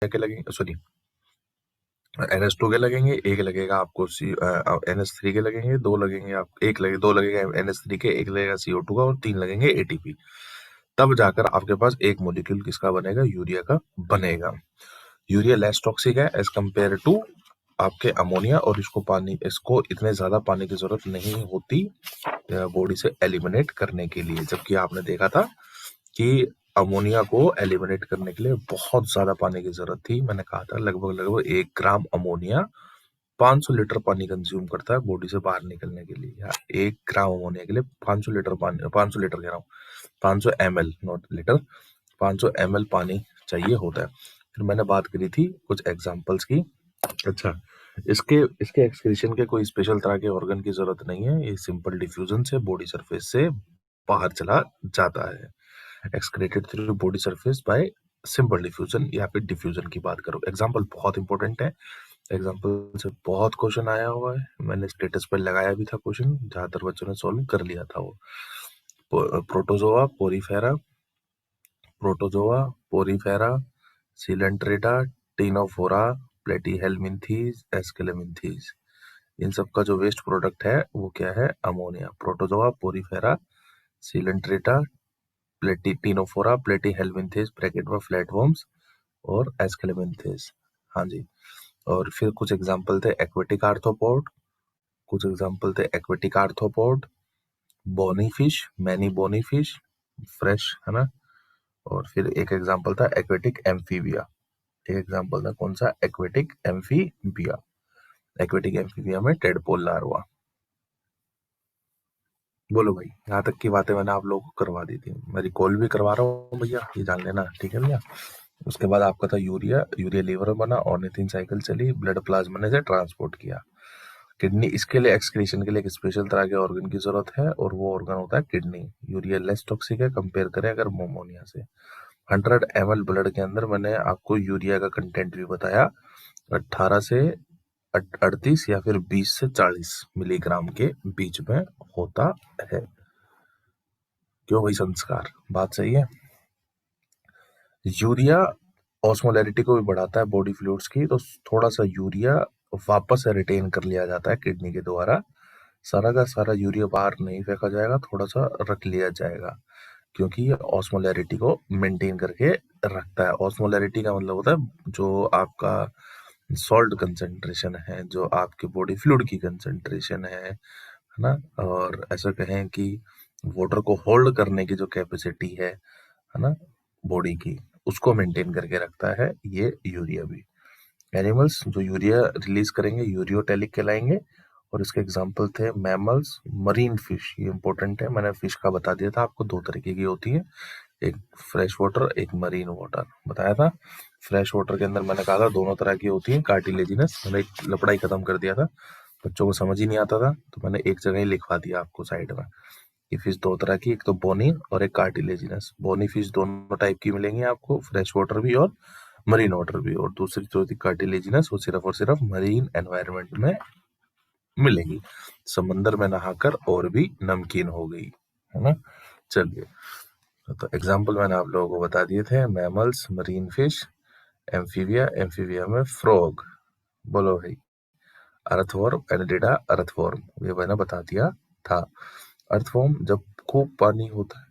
के लगेंगे, sorry NH2 के लगेंगे, एक लगेगा आपको NH3 के लगेंगे, दो लगेंगे दो लगेगा NH3 के, एक लगेगा CO2 का और 3 लगेंगे ATP। तब जाकर आपके पास एक मॉलिक्यूल किसका बनेगा, यूरिया का बनेगा। यूरिया लेस टॉक्सिक है एज कंपेयर टू आपके अमोनिया, और इसको इतने ज्यादा पानी की जरूरत नहीं होती बॉडी से एलिमिनेट करने के लिए। जबकि आपने देखा था कि अमोनिया को एलिमिनेट करने के लिए बहुत ज्यादा पानी की जरूरत थी। मैंने कहा था लगभग 1 ग्राम अमोनिया 500 लीटर पानी कंज्यूम करता है बॉडी से बाहर निकलने के लिए। या 1 ग्राम अमोनिया के लिए 500 लीटर पानी, 500 लीटर कह रहा हूँ, 500 ml नॉट लीटर, 500 ml पानी चाहिए होता है। फिर मैंने बात करी थी कुछ एग्जांपल्स की। अच्छा, इसके इसके एक्सक्रीशन के कोई स्पेशल तरह के ऑर्गन की जरूरत नहीं है, ये सिंपल डिफ्यूजन से बॉडी सरफेस से बाहर चला जाता है। Excreted through body surface by simple diffusion, या फिर डिफ्यूजन की बात करो। एग्जांपल बहुत इंपॉर्टेंट है, एग्जांपल से बहुत क्वेश्चन आया हुआ है, मैंने स्टेटस पर लगाया भी था क्वेश्चन, ज्यादातर बच्चों ने सॉल्व कर लिया था वो। Protozoa porifera, protozoa porifera, coelenterata, ctenophora, platyhelminthes, aschelminthes, इन सब का जो वेस्ट प्रोडक्ट है वो क्या है, ammonia. Protozoa porifera, coelenterata, ctenophora, platyhelminthes bracket में फ्लैटवर्म्स, और एस्केलेमिन्थीज। हाँ जी। और फिर कुछ एग्जांपल थे एक्वेटिक आर्थ्रोपोड, कुछ एग्जांपल थे aquatic arthropod, bony fish, many bony fish, fresh है ना। और फिर एक एग्जांपल था एक्वेटिक एम्फीबिया, एक एग्जांपल था कौन सा, एक्वेटिक एम्फीबिया। एक्वेटिक एम्फीबिया में टेडपोल लार्वा। बोलो भाई, यहाँ तक की बातें मैंने आप लोगों को करवा दी थी, मैं रिकॉल भी करवा रहा हूँ भैया, ये जान लेना, ठीक है भैया। उसके बाद आपका था यूरिया, यूरिया लीवर में बना, ऑर्निथिन साइकिल चली, ब्लड प्लाज्मा से ट्रांसपोर्ट किया। किडनी, इसके लिए एक्सक्रीशन के लिए एक स्पेशल तरह के ऑर्गन की जरूरत है, और वो ऑर्गन होता है किडनी। यूरिया लेस टॉक्सिक है कंपेयर करें अगर मोमोनिया से। 100 ml ब्लड के अंदर मैंने आपको यूरिया का कंटेंट भी बताया, 18 से 38 या फिर 20 से 40 मिलीग्राम के बीच में होता है। क्यों भाई संस्कार, बात सही है। यूरिया ऑस्मोलैरिटी को भी बढ़ाता है बॉडी फ्लूइड्स की, तो थोड़ा सा यूरिया वापस रिटेन कर लिया जाता है किडनी के द्वारा। सारा का सारा यूरिया बाहर नहीं फेंका जाएगा, थोड़ा सा रख लिया जाएगा, क्योंकि ये ऑस्मोलैरिटी को मेंटेन करके रखता है। ऑस्मोलैरिटी का मतलब होता है जो आपका सॉल्ट कंसेंट्रेशन है, जो आपके बॉडी फ्लूइड की कंसेंट्रेशन है ना, और ऐसा कहें कि वाटर को होल्ड करने की जो कैपेसिटी है ना बॉडी की, उसको मेंटेन करके रखता है ये यूरिया भी। एनिमल्स जो यूरिया रिलीज करेंगे यूरियोटेलिक कहलाएंगे, और इसके एग्जांपल थे मैमल्स, मरीन फिश, ये इंपॉर्टेंट है, मैंने फिश का बता दिया था आपको, दो तरीके की होती है, एक फ्रेश वाटर एक मरीन वाटर बताया था। फ्रेश वाटर के अंदर मैंने कहा था दोनों तरह की होती है, कार्टिलेजिनस, मैंने एक लपड़ाई खत्म कर दिया था, बच्चों को समझ ही नहीं आता था तो मैंने एक जगह ही लिखवा दिया आपको साइड में। ये फिश दो तरह की, एक तो बोनी और एक कार्टिलेजिनस। बोनी फिश दोनों टाइप की मिलेंगी आपको, फ्रेश वाटर भी और मरीन वाटर भी, और दूसरी जो थी कार्टिलेजिनस वो सिर्फ और सिर्फ मरीन एनवायरनमेंट में मिलेगी, समंदर में नहाकर और भी नमकीन हो गई, है ना। चलिए, तो एग्जाम्पल मैंने आप लोगों को बता दिए थे, mammals, marine fish, amphibia, amphibia में फ्रॉग, बोलो भाई, अर्थवर्म, एनेलिडा अर्थवर्म, ये मैंने बता दिया था। अर्थवर्म जब खूब पानी होता है,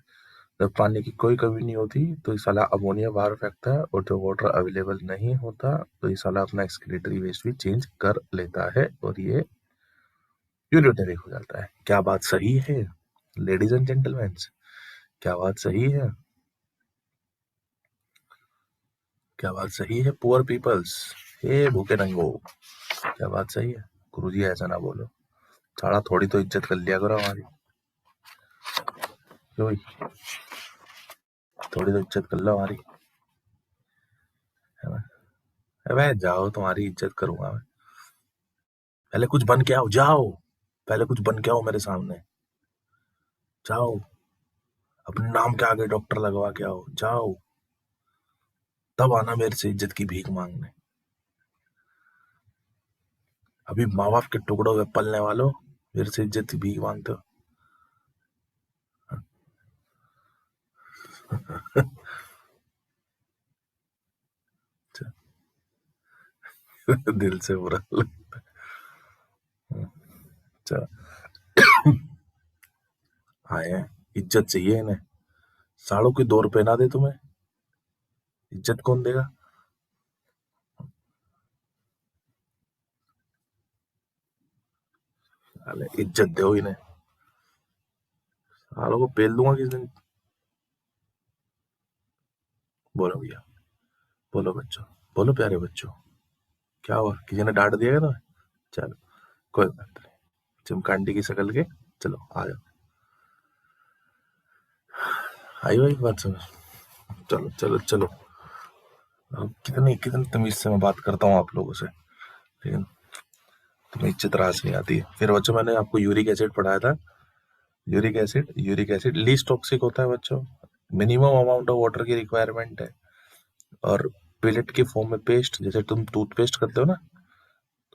जब पानी की कोई कमी नहीं होती तो ये साला अमोनिया बाहर फेंकता है, और जब वाटर अवेलेबल नहीं होता तो ये साला अपना एक्सक्रीटरी वेस्ट भी चेंज कर लेता है, और ये यूरियोटेरिक हो जाता है। क्या बात सही है लेडीज एंड जेंटलमैन, क्या बात सही है, क्या बात सही है पुअर पीपल्स, हे भूखे नंगो, क्या बात सही है। गुरुजी ऐसा ना बोलो, साला थोड़ी तो इज्जत कर लिया करो हमारी, क्यों भाई, थोड़ी तो इज्जत कर लो हमारी, है ना। अबे जाओ, तुम्हारी इज्जत करूंगा मैं, पहले कुछ बन के आओ, जाओ पहले कुछ बन के आओ मेरे सामने, जाओ अपने नाम के आगे डॉक्टर लगवा के आओ, जाओ, तब आना मेरे से इज्जत की भीख मांगने। अभी माँ बाप के टुकड़ों में पलने वालों मेरे से इज्जत की भीख मांगते हो। दिल से बुरा लगता है। अच्छा, आए हैं, इज्जत चाहिए इन्हें। सालों की 2 रुपए ना दे तुम्हें, इज्जत कौन देगा? साले इज्जत दो इन्हें, सालों को पेल दूंगा किस दिन। बोलो भैया, बोलो बच्चों, बोलो प्यारे बच्चों, क्या हुआ? किसी ने डांट दिया क्या तुम्हें? चलो, कोई बात नहीं, चिमकांडी की शक्ल के, चलो आ जाओ। आई भाई बात सुनो, चलो चलो चलो। अब कितनी कितनी तमीज से मैं बात करता हूँ आप लोगों से, लेकिन तुम्हें इज्जत रास नहीं आती है। फिर बच्चों, मैंने आपको यूरिक एसिड पढ़ाया था। यूरिक एसिड लीस्ट टॉक्सिक होता है बच्चों। मिनिमम अमाउंट ऑफ वाटर की रिक्वायरमेंट है। और पेलेट के फॉर्म में पेस्ट, जैसे तुम टूथपेस्ट करते हो ना,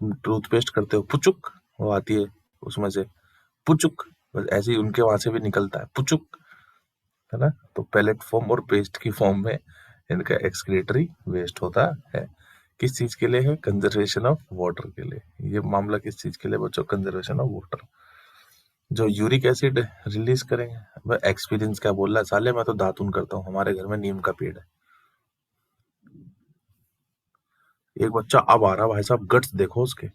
तुम टूथपेस्ट करते हो, पुचुक वो आती है उसमें से, पुचुक, बस ऐसे ही उनके वहां से भी निकलता है पुचुक, है ना? तो पैलेट फॉर्म और पेस्ट की फॉर्म में इनका एक्सक्रीटरी वेस्ट होता है। किस चीज के लिए है? कंजर्वेशन ऑफ वाटर के लिए। ये मामला किस चीज के लिए बच्चों? Conservation of water. जो यूरिक एसिड रिलीज करेंगे, वह एक्सपीरियंस क्या बोल रहा है साले, मैं तो दातुन करता हूँ, हमारे घर में नीम का पेड़ है। एक बच्चा अब आ रहा भाई साहब, गट्स देखो उसके,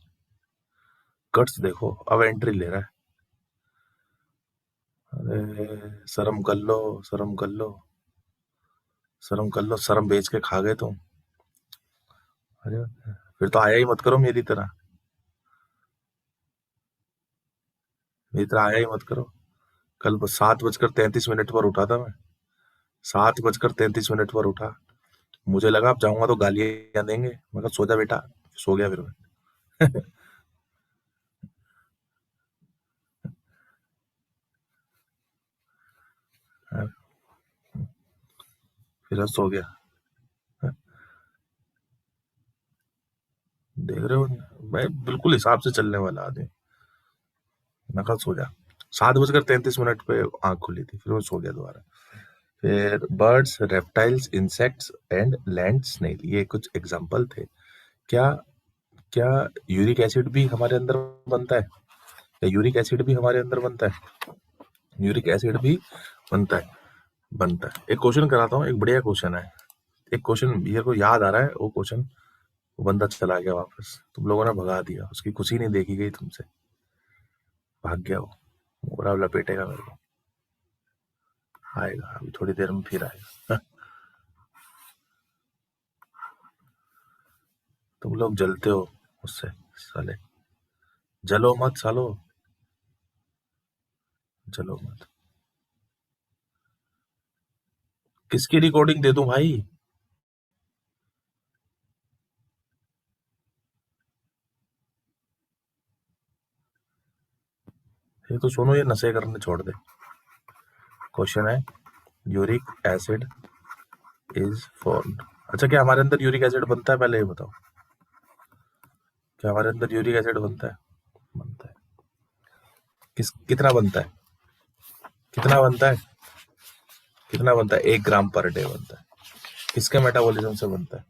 गट्स देखो, अब एंट्री ले रहा है। अरे शर्म कर लो, शर्म कर लो, शर्म कर लो, शर्म बेच के खा गए तुम। अरे फिर तो आया ही मत करो मेरी तरह, मेरी तरह आया ही मत करो। कल 7:33 पर उठा था मैं, 7:33 पर उठा। मुझे लगा अब जाऊंगा तो गालियां देंगे, मैं कहा सो जा बेटा, सो गया फिर मैं। फिर मैं सो गया। देख रहे हो, मैं बिल्कुल हिसाब से चलने वाला आदमी। मैं कहा सो जा। 7:33 पे आंख खुली थी, फिर मैं सो गया दोबारा। फिर birds, reptiles, insects and land snail, ये कुछ एग्जाम्पल थे। क्या क्या यूरिक एसिड भी हमारे अंदर बनता है? क्या यूरिक एसिड भी हमारे अंदर बनता है? यूरिक एसिड भी बनता है, बनता है। एक क्वेश्चन कराता हूँ, एक बढ़िया क्वेश्चन है। एक क्वेश्चन मेरे को याद आ रहा है, वो क्वेश्चन, वो बंदा चला गया वापस, तुम लोगों ने भगा दिया, उसकी खुशी नहीं देखी गई तुमसे, भाग गया वो, मोरा लपेटेगा मेरे को। आएगा अभी थोड़ी देर में, फिर आएगा। तुम लोग जलते हो उससे साले, जलो मत सालो, जलो मत। किसकी रिकॉर्डिंग दे दूं भाई? ये तो सुनो, ये नशे करने छोड़ दे। क्वेश्चन है, यूरिक एसिड इज फॉर्म्ड। अच्छा, क्या हमारे अंदर यूरिक एसिड बनता है? पहले ये बताओ, क्या हमारे अंदर यूरिक एसिड बनता है? बनता है। कितना बनता है? कितना बनता है? कितना बनता है? 1 ग्राम पर डे बनता है। किसके मेटाबॉलिज्म से बनता है?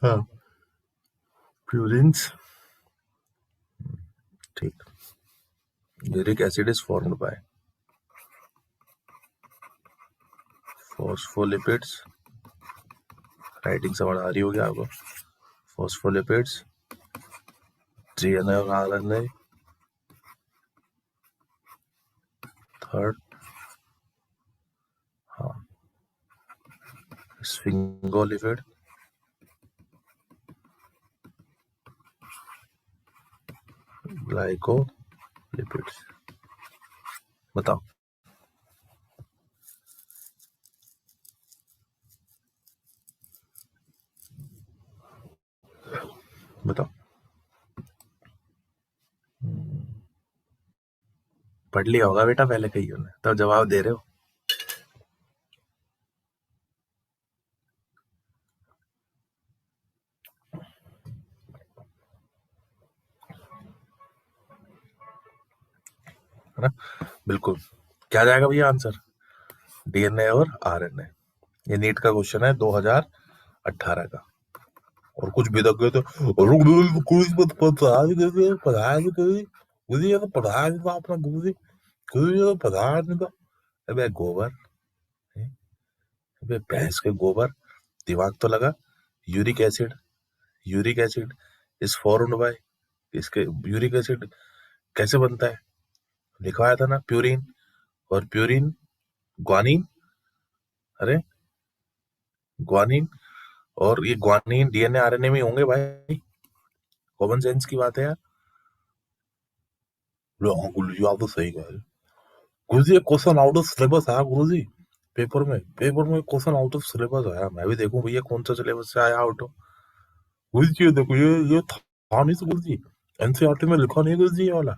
हाँ, प्यूरिन्स। ठीक। Uric acid is formed by phospholipids, writing समझ आ रही होगी आपको। फॉस्फोलिपिड्स, GNRNA, थर्ड, हाँ, स्फिंगोलिपिड, ग्लाइकोलिपिड्स। बताओ, बताओ। पढ़ लिया होगा बेटा पहले कहीं ने, तब जवाब दे रहे हो। है ना? बिल्कुल। क्या जाएगा भैया आंसर? DNA और RNA। ये नीट का क्वेश्चन है 2018 का। और कुछ भी तो कहते रुक दो, कुछ मत पता नहीं, पढ़ाया नहीं कभी, मुझे ये तो पढ़ाया नहीं था अपना गुरु जी, गुरु जी तो पढ़ाया नहीं था। अबे गोबर, हैं? अबे भैंस के गोबर, दिमाग तो लगा। Uric acid, uric acid is formed by, इसके यूरिक एसिड कैसे बनता है, लिखवाया था ना, प्यूरिन। और प्यूरिन ग्वानिन, अरे ग्वानिन, और ये ग्वानिन डीएनए आरएनए में होंगे भाई, कॉमन सेंस की बात है यार। लो, हाँ गुरु जी आप तो सही कह रहे हैं। गुरु जी, क्वेश्चन आउट ऑफ सिलेबस आया गुरु जी, पेपर में क्वेश्चन आउट ऑफ सिलेबस आया। मैं भी देखूं भैया कौन सा सिलेबस से आया आउट ऑफ। गुरु जी ये देखो, ये था नहीं गुरु जी, एनसीईआरटी में लिखा नहीं गुरु जी ये वाला।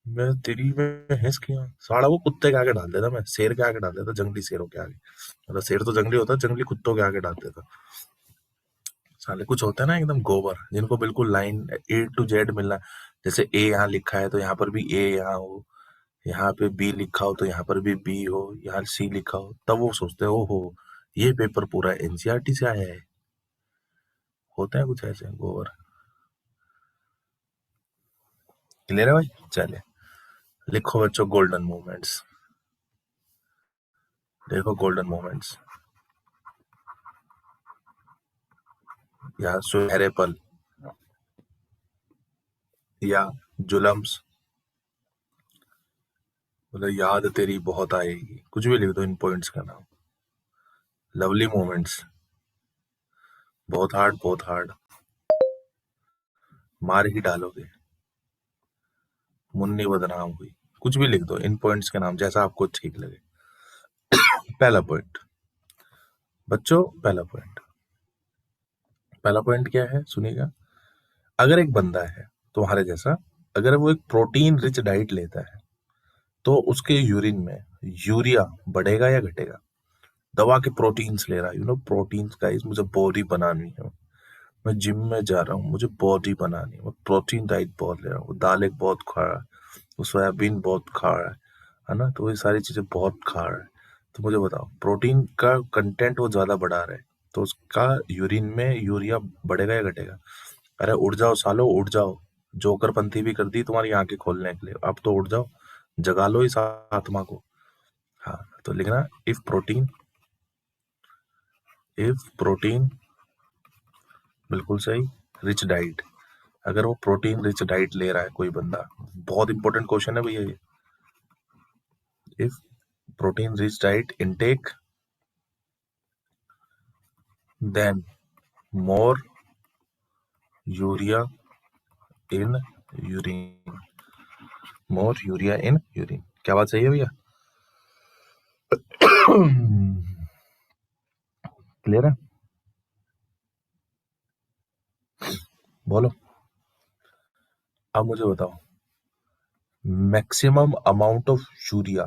मैं तेरी में हिंस किया साड़ा, वो कुत्ते के आगे डाल देता, मैं शेर के आगे डाल देता, जंगली शेरों के आगे। मतलब शेर तो जंगली होता है, जंगली कुत्तों के आगे डाल देता। साले कुछ होता है ना एकदम गोबर, जिनको बिल्कुल लाइन A to Z मिलना है। जैसे ए यहाँ लिखा है तो यहाँ पर भी ए यहाँ हो, यहाँ पे बी लिखा हो तो यहाँ पर भी बी हो, यहाँ सी लिखा हो, तब वो सोचते हैं ओहो ये पेपर पूरा एनसीईआरटी से आया है। होते हैं कुछ ऐसे गोबर। क्लियर है भाई? चले, लिखो बच्चों गोल्डन मोमेंट्स। देखो गोल्डन मोमेंट्स, या सुनहरे पल, या जुलम्स, मतलब याद तेरी बहुत आएगी, कुछ भी लिख दो इन पॉइंट्स का नाम। लवली मोमेंट्स, बहुत हार्ड, बहुत हार्ड, मार ही डालोगे, मुन्नी बदनाम हुई, कुछ भी लिख दो इन पॉइंट्स के नाम, जैसा आपको ठीक लगे। पहला पॉइंट बच्चों, पहला पॉइंट क्या है सुनिएगा। अगर एक बंदा है तुम्हारे जैसा, अगर वो एक प्रोटीन रिच डाइट लेता है तो उसके यूरिन में यूरिया बढ़ेगा या घटेगा? दवा के प्रोटीन्स ले रहा है, प्रोटीन्स गाइस, मुझे बॉडी बनानी है, मैं जिम में जा रहा हूँ, मुझे बॉडी बनानी है, मैं प्रोटीन डाइट बहुत ले रहा हूँ, वो दालें बहुत खा रहा है, वो सोयाबीन बहुत खा रहा है ना, तो ये सारी चीजें बहुत खा रहा है। तो मुझे बताओ प्रोटीन का कंटेंट वो ज्यादा बढ़ा रहा है, तो उसका यूरिन में यूरिया बढ़ेगा या घटेगा? अरे उठ जाओ सालो, उठ जाओ, जोकरपंथी भी कर दी तुम्हारी आंखें खोलने के लिए, अब तो उठ जाओ, जगा लो इस आत्मा को। हाँ, तो लिखना इफ प्रोटीन, बिल्कुल सही, रिच डाइट, अगर वो प्रोटीन रिच डाइट ले रहा है कोई बंदा, बहुत इंपॉर्टेंट क्वेश्चन है भैया ये। If protein rich diet intake, then more urea in urine, more urea in urine, क्या बात सही है भैया? क्लियर है? बोलो, अब मुझे बताओ मैक्सिमम अमाउंट ऑफ यूरिया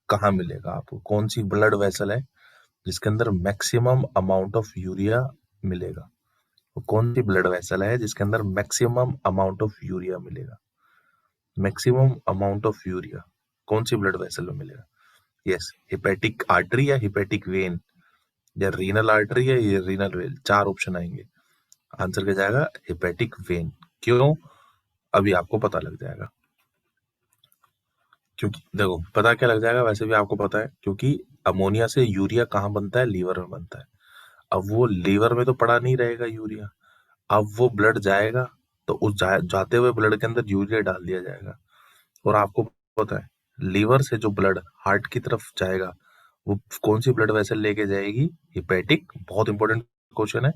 कहाँ मिलेगा आपको, कौन सी ब्लड वेसल है जिसके अंदर मैक्सिमम अमाउंट ऑफ यूरिया मिलेगा? वो कौन सी ब्लड वेसल है जिसके अंदर मैक्सिमम अमाउंट ऑफ यूरिया मिलेगा? मैक्सिमम अमाउंट ऑफ यूरिया कौन सी ब्लड वेसल में मिलेगा? यस, हिपेटिक आर्टरी या हिपेटिक वेन, या रीनल आर्टरी या ये रीनल वेन, चार ऑप्शन आएंगे। आंसर क्या जाएगा? Hepatic when. क्यों? अभी आपको पता लग जाएगा। क्योंकि देखो पता क्या लग जाएगा, वैसे भी आपको पता है, क्योंकि अमोनिया से यूरिया कहाँ बनता है? लीवर में बनता है। अब वो लीवर में तो पड़ा नहीं रहेगा यूरिया, अब वो ब्लड जाएगा तो उस जाते हुए ब्लड के अंदर यूरिया डाल दिया जाएगा। और आपको पता है लीवर से जो ब्लड हार्ट की तरफ जाएगा, वो कौन सी ब्लड वेसल लेके जाएगी? हिपेटिक, बहुत इंपॉर्टेंट क्वेश्चन है,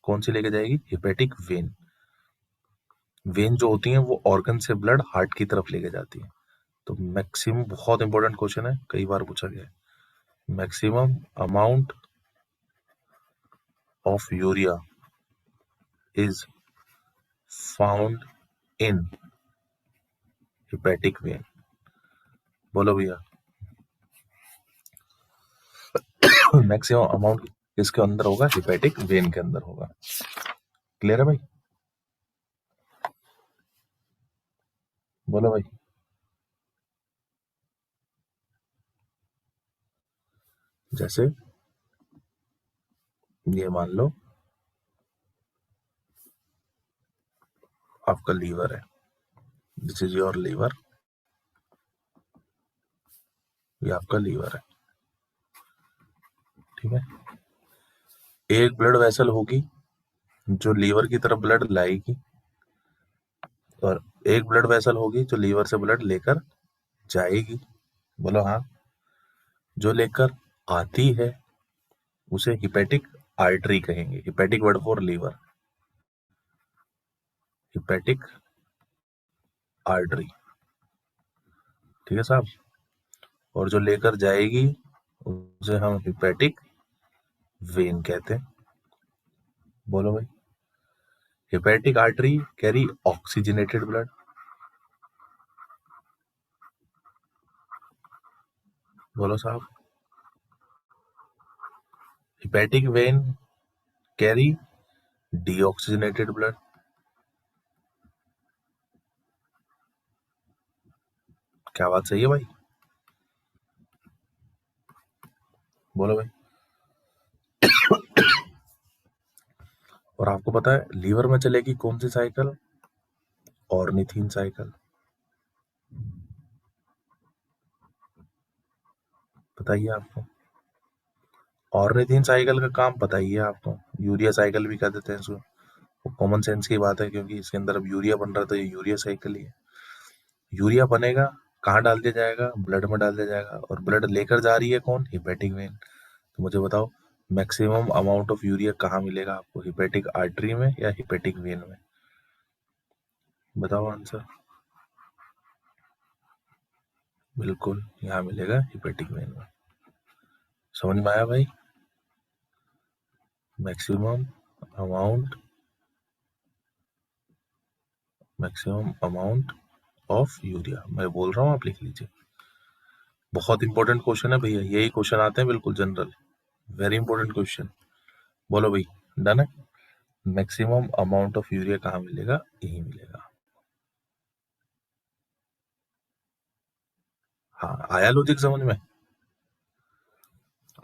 कौन सी लेके जाएगी? Hepatic when. वेन जो होती है वो ऑर्गन से ब्लड हार्ट की तरफ लेके जाती है। तो मैक्सिमम, बहुत इंपॉर्टेंट क्वेश्चन है, कई बार पूछा गया है। Maximum amount of urea is found in hepatic when. बोलो भैया, मैक्सिमम अमाउंट किसके अंदर होगा? हिपेटिक वेन के अंदर होगा। क्लियर है भाई? बोलो भाई। जैसे ये मान लो आपका लीवर है, दिस इज योर लीवर, ये आपका लीवर है, ठीक है। एक ब्लड वेसल होगी जो लीवर की तरफ ब्लड लाएगी, और एक ब्लड वेसल होगी जो लीवर से ब्लड लेकर जाएगी। बोलो हाँ। जो लेकर आती है उसे हिपैटिक आर्टरी कहेंगे। Hepatic word for liver, hepatic artery, ठीक है साहब। और जो लेकर जाएगी उसे हम हिपैटिक वेन कहते हैं। बोलो भाई। Hepatic artery carry oxygenated blood. बोलो साहब। Hepatic vein carry deoxygenated blood. क्या बात सही है भाई? बोलो भाई। और आपको पता है लीवर में चलेगी कौन सी साइकिल? Ornithine cycle. बताइए आपको। ऑर्निथिन साइकिल का काम पता ही है आपको, यूरिया साइकिल भी कह देते हैं इसको। वो कॉमन सेंस की बात है, क्योंकि इसके अंदर अब यूरिया बन रहा है तो ये यूरिया साइकिल ही है। यूरिया बनेगा, कहाँ डाल दिया जाएगा? ब्लड में डाल दिया जाएगा। और ब्लड लेकर जा रही है कौन? Hepatic vein. तो मुझे बताओ मैक्सिमम अमाउंट ऑफ यूरिया कहाँ मिलेगा आपको? हिपैटिक आर्टरी में या हिपैटिक वेन में? बताओ आंसर। बिल्कुल यहाँ मिलेगा हिपैटिक वेन में। समझ में आया भाई? Maximum amount, maximum amount of urea मैं बोल रहा हूँ, आप लिख लीजिए। बहुत इंपॉर्टेंट क्वेश्चन है भैया, यही क्वेश्चन आते हैं बिल्कुल जनरल, वेरी इंपॉर्टेंट क्वेश्चन। बोलो भाई, डन है। मैक्सिमम अमाउंट ऑफ यूरिया कहाँ मिलेगा? यही मिलेगा। हाँ, आया लॉजिक समझ में?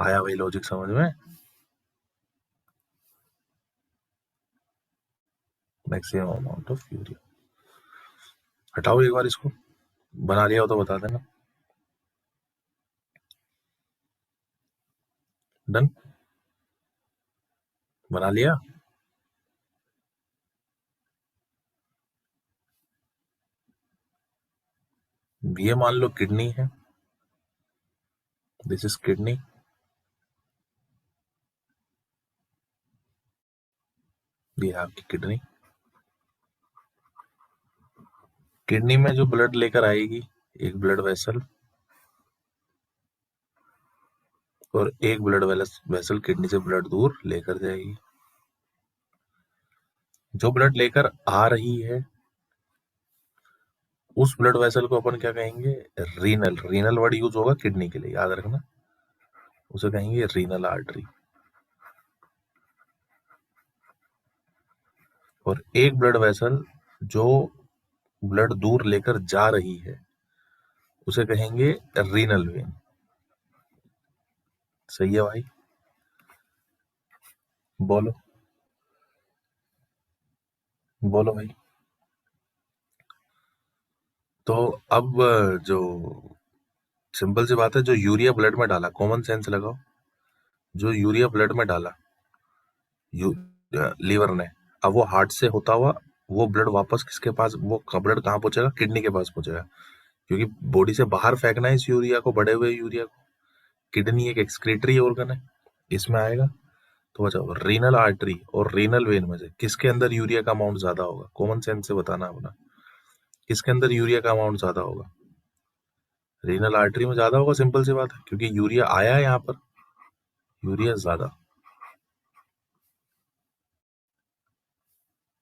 आया भाई लॉजिक समझ में? Maximum amount of urea. हटाओ एक बार इसको, बना लिया हो तो बता देना। डन, बना लिया। ये मान लो किडनी है, दिस इज किडनी, ये आपकी किडनी। किडनी में जो ब्लड लेकर आएगी एक ब्लड वेसल, और एक ब्लड वेसल किडनी से ब्लड दूर लेकर जाएगी। जो ब्लड लेकर आ रही है उस ब्लड वेसल को अपन क्या कहेंगे? रीनल। रीनल वर्ड यूज होगा किडनी के लिए, याद रखना। उसे कहेंगे रीनल आर्टरी। और एक ब्लड वेसल जो ब्लड दूर लेकर जा रही है उसे कहेंगे रीनल वेन। सही है भाई? बोलो, बोलो भाई। तो अब जो सिंपल सी बात है, जो यूरिया ब्लड में डाला, कॉमन सेंस लगाओ, जो यूरिया ब्लड में डाला लीवर ने, अब वो हार्ट से होता हुआ वो ब्लड वापस किसके पास, वो ब्लड कहाँ पहुंचेगा? किडनी के पास पहुंचेगा, क्योंकि बॉडी से बाहर फेंकना है इस यूरिया को, बढ़े हुए यूरिया को। किडनी एक एक्सक्रीटरी ऑर्गन है, इसमें आएगा। तो बचाओ, रीनल आर्टरी और रीनल वेन में से किसके अंदर यूरिया का अमाउंट ज्यादा होगा? कॉमन सेंस से बताना अपना, किसके अंदर यूरिया का अमाउंट ज्यादा होगा? रीनल आर्टरी में ज्यादा होगा, सिंपल सी बात है, क्योंकि यूरिया आया है यहाँ पर, यूरिया ज्यादा,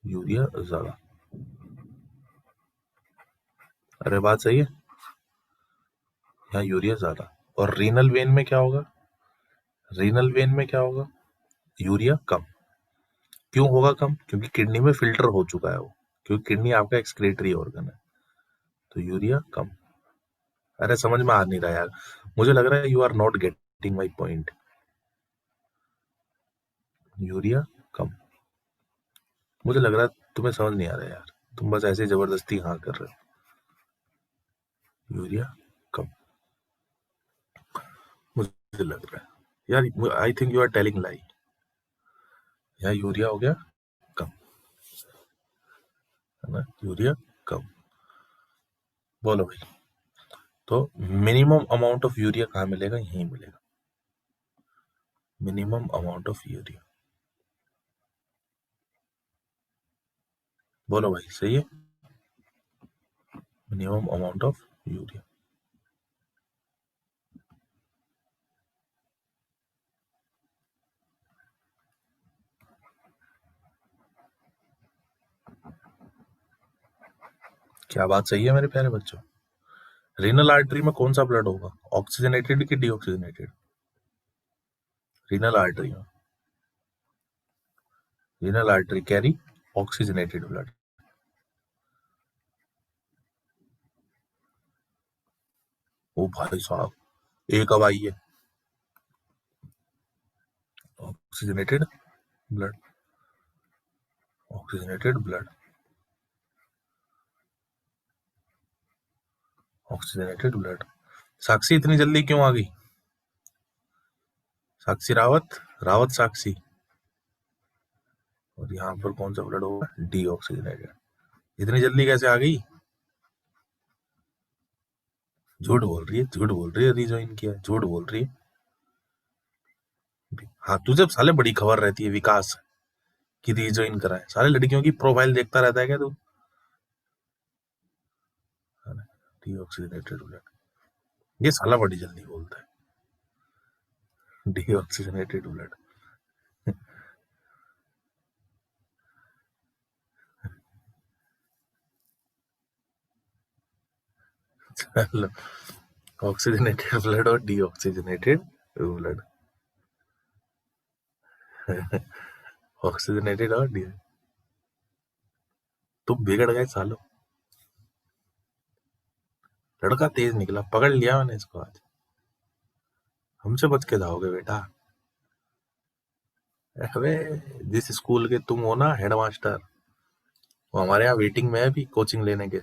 यूरिया ज्यादा। अरे बात सही है, यहाँ यूरिया ज्यादा। और रीनल वेन में क्या होगा? रीनल वेन में क्या होगा? यूरिया कम। क्यों होगा कम? क्योंकि किडनी में फिल्टर हो चुका है वो, क्योंकि किडनी आपका एक्सक्रीटरी ऑर्गन है, तो यूरिया कम। अरे समझ में आ नहीं रहा यार, मुझे लग रहा है you are not getting my point. Urea कम। मुझे लग रहा है तुम्हें समझ नहीं आ रहा यार, तुम बस ऐसे जबरदस्ती हाँ कर रहे हो। यूरिया कम, मुझे लग रहा है यार, I think you are telling lie. यहाँ यूरिया हो गया कम, है ना, यूरिया कम। बोलो भाई, तो मिनिमम अमाउंट ऑफ यूरिया कहाँ मिलेगा? यहीं मिलेगा, मिनिमम अमाउंट ऑफ यूरिया। बोलो भाई, सही है, मिनिमम अमाउंट ऑफ यूरिया। क्या बात सही है मेरे प्यारे बच्चों? रीनल आर्टरी में कौन सा ब्लड होगा, ऑक्सीजनेटेड कि डीऑक्सीजनेटेड? रीनल आर्टरी में, renal artery carry oxygenated blood. ओ भाई साहब, एक अब आई है oxygenated blood, oxygenated blood, oxygenated blood. Sakshi इतनी जल्दी क्यों आ गई? साक्षी रावत, रावत साक्षी। और यहाँ पर कौन सा ब्लड होगा? डीऑक्सीजनेटेड। इतनी जल्दी कैसे आ गई? झूठ बोल रही है, झूठ बोल रही है, रिज्वाइन किया, झूठ बोल रही है। हाँ, तुझे साले बड़ी खबर रहती है विकास की रिज्वाइन करा है, साले लड़कियों की प्रोफाइल देखता रहता है क्या तू? डीऑक्सीजनेटेड ब्लड, ये साला बड़ी जल्दी बोलता है डीऑक्सीजनेटेड ब्लड। चलो, ऑक्सीजनेटेड ब्लड और डीऑक्सीजनेटेड ब्लड, ऑक्सीजनेटेड और डी। तुम बिगड़ गए सालो, लड़का तेज निकला, पकड़ लिया मैंने इसको आज। हमसे बच के जाओगे बेटा। अबे, जिस स्कूल के तुम हो ना हेडमास्टर, वो हमारे यहाँ वेटिंग में है अभी, कोचिंग लेने के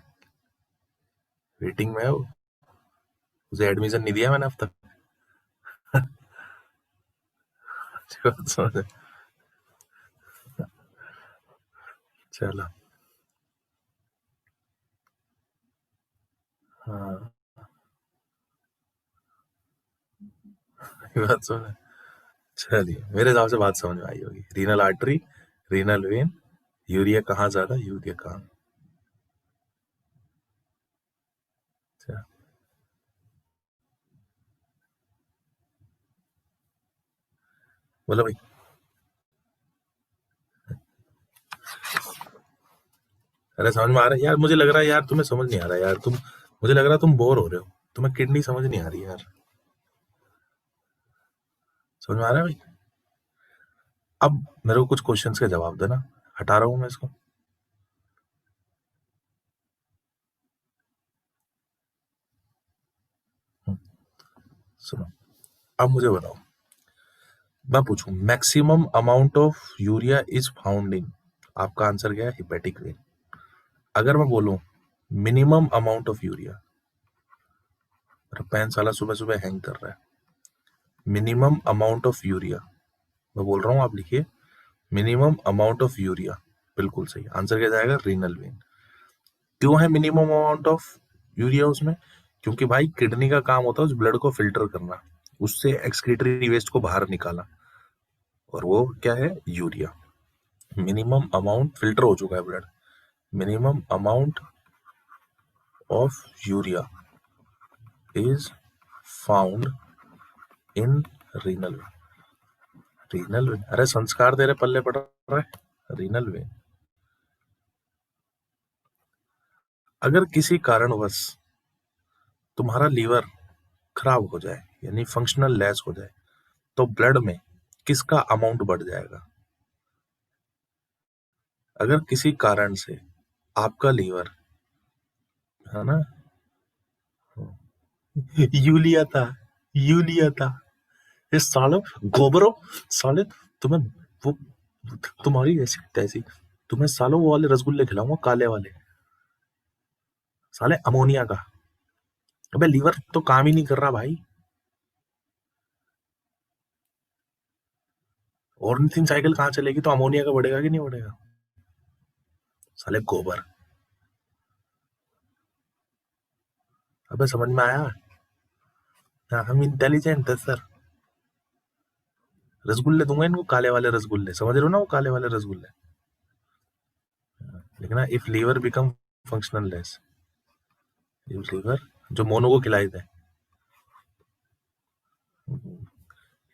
वेटिंग में है वो। उसे एडमिशन नहीं दिया मैंने अब तक। चलो, हाँ, ये बात सुन। चलिए, मेरे हिसाब से बात समझ में आई होगी। Renal artery, renal vein, urea कहाँ ज्यादा, यूरिया कहाँ। अच्छा, बोलो भाई। अरे समझ में आ रहा है यार, मुझे लग रहा है यार तुम्हें समझ नहीं आ रहा यार, तुम, मुझे लग रहा है तुम बोर हो रहे हो, तुम्हें किडनी समझ नहीं आ रही यार। समझ में आ रहा है भाई? अब मेरे को कुछ क्वेश्चंस के जवाब देना, हटा रहा हूँ मैं इसको। हम्म, सुनो, अब मुझे बताओ, मैं पूछूं maximum amount of urea is found in, आपका आंसर क्या है? Hepatic when. अगर मैं बोलूं मिनिमम अमाउंट ऑफ यूरिया, मेरा पेन साला सुबह सुबह हैंग कर रहा है। मिनिमम अमाउंट ऑफ यूरिया, मैं बोल रहा हूँ, आप लिखिए मिनिमम अमाउंट ऑफ यूरिया। बिल्कुल सही आंसर क्या जाएगा? Renal vein. क्यों है मिनिमम अमाउंट ऑफ यूरिया उसमें? क्योंकि भाई किडनी का काम होता है उस ब्लड को फिल्टर करना, उससे एक्सक्रीटरी वेस्ट को बाहर निकाला, और वो क्या है? यूरिया। मिनिमम अमाउंट, फिल्टर हो चुका है blood, minimum amount of urea is found in renal vein. Renal vein, अरे संस्कार तेरे पल्ले पड़ रहा है, रीनल वेन। अगर किसी कारणवश तुम्हारा लीवर खराब हो जाए, यानी फंक्शनल लेस हो जाए, तो ब्लड में किसका अमाउंट बढ़ जाएगा? अगर किसी कारण से आपका लीवर, है ना, यूलिया था, यूलिया था, ये सालो गोबरो, साले तुम्हें वो तुम्हारी ऐसी तैसी, तुम्हें सालों वो वाले रसगुल्ले खिलाऊंगा, काले वाले, साले अमोनिया का। अबे लीवर तो काम ही नहीं कर रहा भाई। ऑर्निथिन साइकिल कहाँ चलेगी, तो अमोनिया का बढ़ेगा कि नहीं बढ़ेगा? साले गोबर। अबे समझ में आया? हाँ, हम इंटेलिजेंट है सर। रसगुल्ले दूंगा इनको, काले वाले रसगुल्ले, समझ रहे हो ना, वो काले वाले रसगुल्ले। लिखना if liver become functional less. If liver, जो मोनू को खिलाए थे।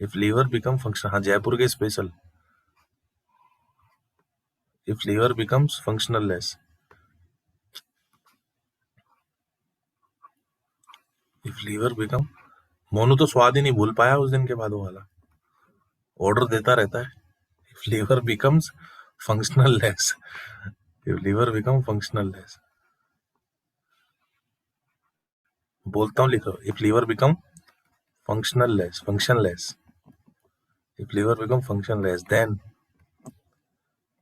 इफ लीवर बिकम फंक्शन, हाँ जयपुर के special. If liver becomes functional less. If liver become, Monu तो स्वाद ही नहीं भूल पाया उस दिन के बाद, वो वाला ऑर्डर देता रहता है। If liver becomes functional less. If liver become functional less, बोलता हूँ लिखो, if liver become functional less, function less. If liver become function less then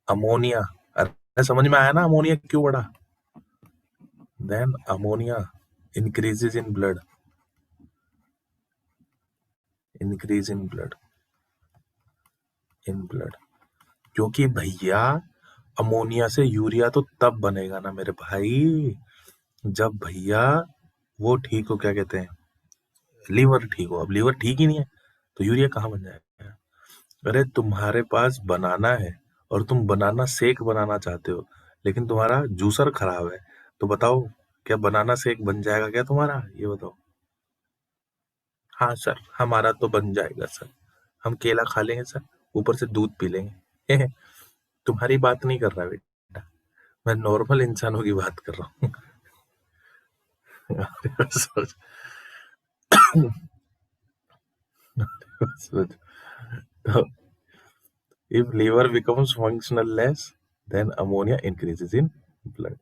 ammonia, अरे समझ में आया ना अमोनिया क्यों बढ़ा? Then ammonia increases in blood, increase in blood, in blood. क्योंकि भैया अमोनिया से यूरिया तो तब बनेगा ना मेरे भाई, जब भैया वो ठीक हो, क्या कहते हैं, लीवर ठीक हो। अब लीवर ठीक ही नहीं है तो यूरिया कहाँ बन जाएगा? अरे तुम्हारे पास बनाना है और तुम बनाना शेक बनाना चाहते हो, लेकिन तुम्हारा जूसर खराब है, तो बताओ क्या बनाना शेक बन जाएगा क्या तुम्हारा, ये बताओ। हाँ सर, हमारा तो बन जाएगा सर, हम केला खा लेंगे सर, ऊपर से दूध पी लेंगे। तुम्हारी बात नहीं कर रहा बेटा, मैं नॉर्मल इंसानों की बात कर रहा हूँ। if liver becomes functional less, then ammonia increases in blood.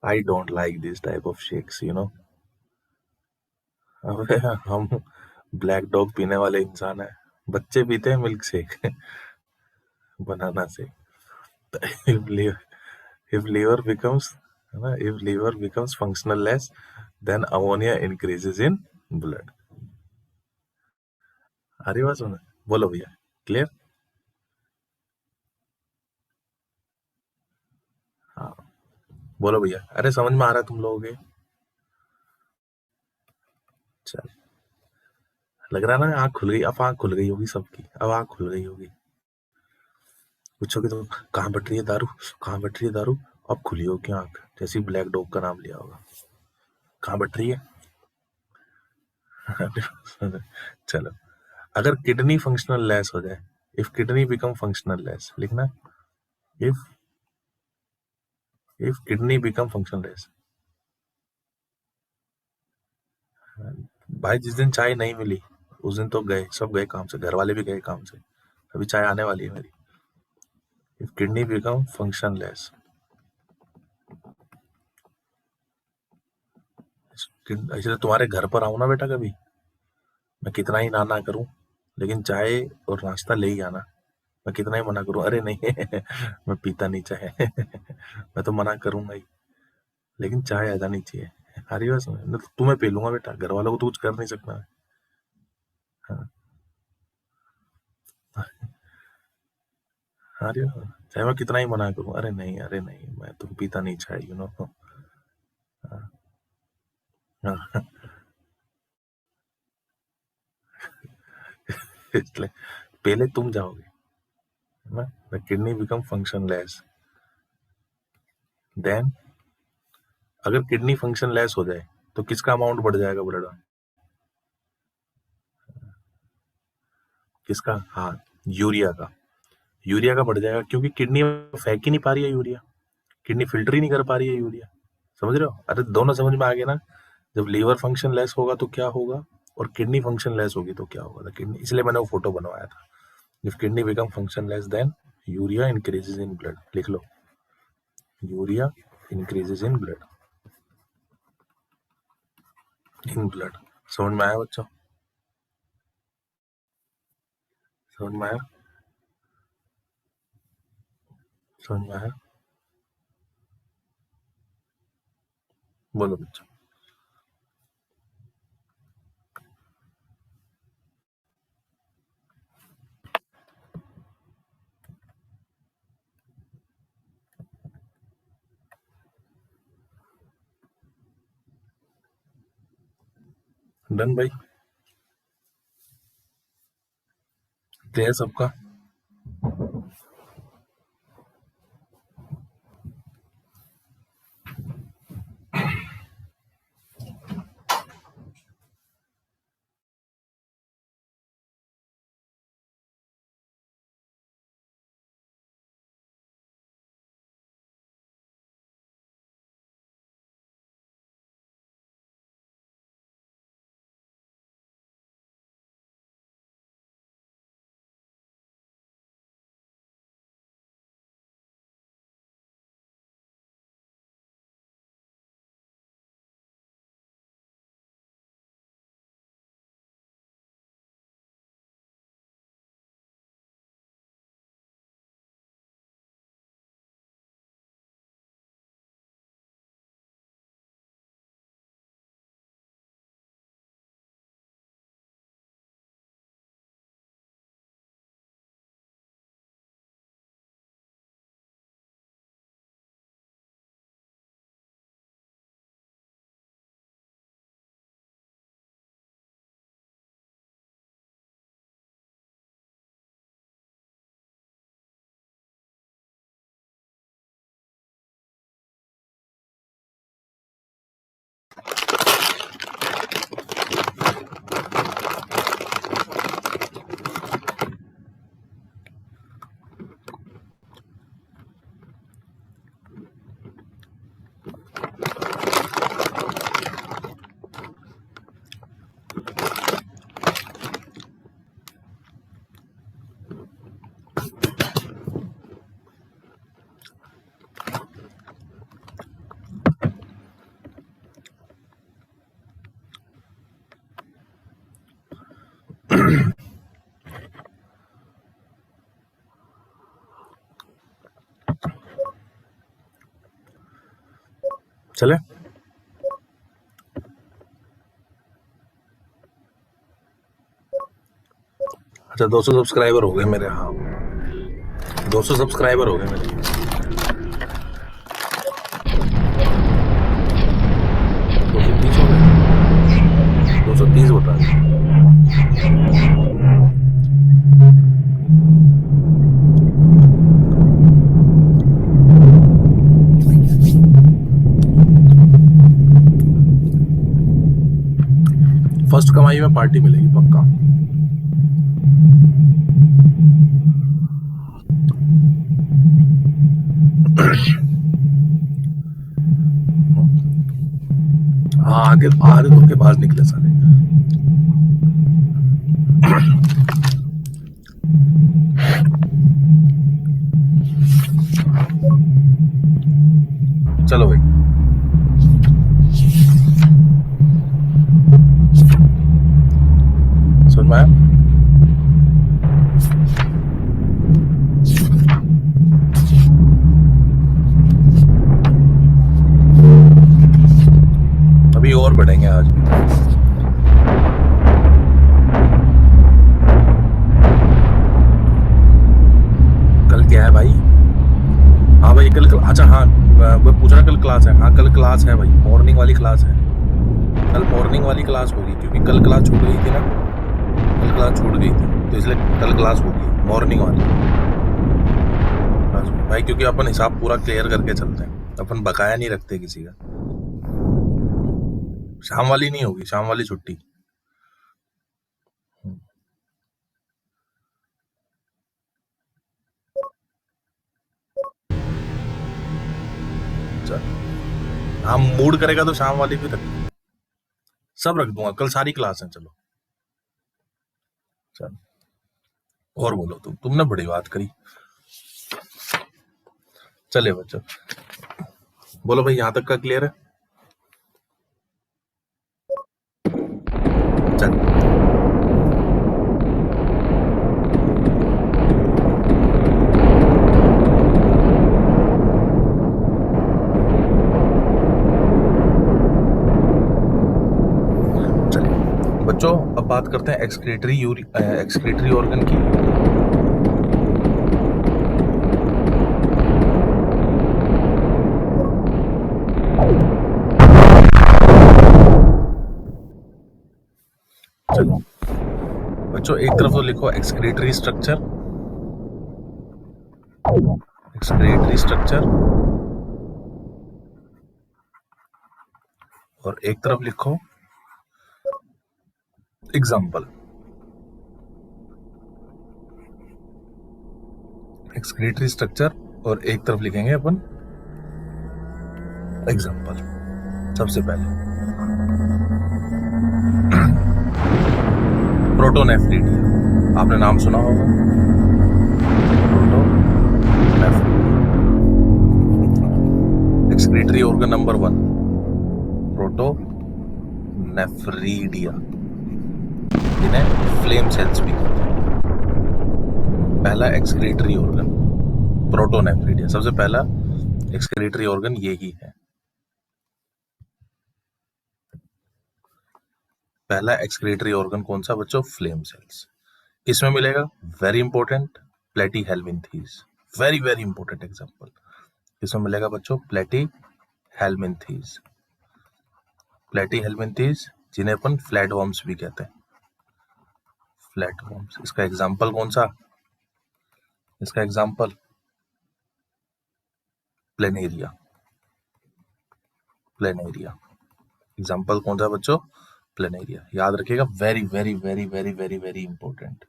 I don't like this type of shakes, you know. अबे हम ब्लैक डॉग पीने वाले इंसान है, बच्चे पीते हैं milk shake, banana shake. if liver, if liver becomes, है ना, if liver becomes functional less, then ammonia increases in blood. अरे बात सुन, बोलो भैया, क्लियर? हाँ बोलो भैया, अरे समझ में आ रहा है तुम लोगों के? चल, लग रहा है ना आँख खुल गई, अब आँख खुल गई होगी सबकी, अब आँख खुल गई होगी। पूछोगे तो कहाँ बट रही है दारू, कहाँ बट रही है दारू, अब खुली होगी आँख, जैसे ब्लैक डॉग का नाम लिया होगा। कहाँ बट रही है? चलो, अगर किडनी फंक्शनल लेस हो जाए, if kidney become functional less, लिखना if, if kidney become functional less. भाई जिस दिन चाय नहीं मिली उस दिन तो गए, सब गए काम से, घर वाले भी गए काम से, अभी चाय आने वाली है मेरी। If kidney become function less, इसलिए तुम्हारे घर पर आऊं ना बेटा कभी, मैं कितना ही ना करूं, लेकिन चाय और नाश्ता ले ही आना। मैं कितना ही मना करूं, अरे नहीं मैं पीता नहीं चाय, मैं तो मना करूंगा ही, लेकिन चाय आ जानी चाहिए। हरी बस मैं तो तुम्हें पी लूंगा बेटा, घर वालों को तो कुछ कर नहीं सकता मैं। हाँ, अरे चाहे मैं कितना ही मना करूं, अरे नहीं, अरे नहीं, मैं तुम पीता नहीं चाय, यू नो। इसलिए पहले तुम जाओगे ना, the kidney become function less, then अगर किडनी फंक्शन लेस हो जाए तो किसका अमाउंट बढ़ जाएगा ब्लड में? किसका? हाँ, यूरिया का। यूरिया का बढ़ जाएगा क्योंकि किडनी फेंक ही नहीं पा रही है यूरिया, किडनी फिल्टर ही नहीं कर पा रही है यूरिया। समझ रहे हो? अरे दोनों समझ में आ गया ना, जब लीवर फंक्शन लेस होगा तो क्या होगा, और किडनी फंक्शन लेस होगी तो क्या होगा। किडनी, इसलिए मैंने वो फोटो बनवाया था। If kidney become function less then urea increases in blood, लिख लो, urea increases in blood, in blood. समझ में आया बच्चों? समझ में आया? समझ में आया? बोलो बच्चा। डन भाई, क्लियर सबका? चले? अच्छा, 200 सब्सक्राइबर हो गए मेरे। हाँ, 200 सब्सक्राइबर हो गए मेरे। 230 हो गए। 230 बता रहे। फर्स्ट कमाई में पार्टी मिलेगी पक्का। हाँ, आगे आगे धोखे बाहर निकले साले। चलो भाई, सुन में आया? अभी और बढ़ेंगे आज भी। कल क्या है भाई? हाँ भाई, कल अच्छा, हाँ वो पूछ रहा कल क्लास है। हाँ, कल क्लास है भाई, मॉर्निंग वाली क्लास है। कल मॉर्निंग वाली क्लास होगी, क्योंकि कल क्लास छूट गई थी ना। कल क्लास छूट गई थी, तो इसलिए कल क्लास होगी मॉर्निंग वाली। बस भाई, क्योंकि अपन हिसाब पूरा क्लियर करके चलते हैं, अपन बकाया नहीं रखते किसी का। शाम वाली नहीं होगी, शाम वाली छुट्टी। चल, हाँ मूड करेगा तो शाम वाली भी रख, सब रख दूंगा। कल सारी क्लास है। चलो चल, और बोलो तुमने बड़ी बात करी। चले बच्चों, बोलो भाई, यहाँ तक का क्लियर है? चल, बच्चों अब बात करते हैं एक्सक्रीटरी ऑर्गन की। चलो बच्चों एक तरफ तो लिखो एक्सक्रीटरी स्ट्रक्चर, और एक तरफ लिखो एग्जाम्पल। एक्सक्रीटरी स्ट्रक्चर और एक तरफ लिखेंगे अपन एग्जाम्पल। सबसे पहले प्रोटोनेफ्रिडिया, आपने नाम सुना होगा protonephridia. Excretory organ number 1 protonephridia, जिन्हें फ्लेम सेल्स भी कहते हैं। पहला एक्सक्रीटरी ऑर्गन प्रोटोनेफ्रिडिया, सबसे पहला एक्सक्रीटरी ऑर्गन यही है। पहला एक्सक्रीटरी ऑर्गन कौन सा बच्चों? Flame cells. किसमें मिलेगा? वेरी इंपॉर्टेंट, प्लेटी helminths, very very important example. किसमें मिलेगा बच्चों? प्लेटी हेलमिंथीज। प्लेटी हेलमिंथीज जिन्हें अपन फ्लैट वर्म्स भी कहते हैं, फ्लैट वर्म्स। इसका एग्जांपल कौन सा? इसका एग्जांपल प्लेनेरिया। प्लेनेरिया एग्जांपल कौन सा बच्चों? प्लेनेरिया। याद रखिएगा, very very very very very very important.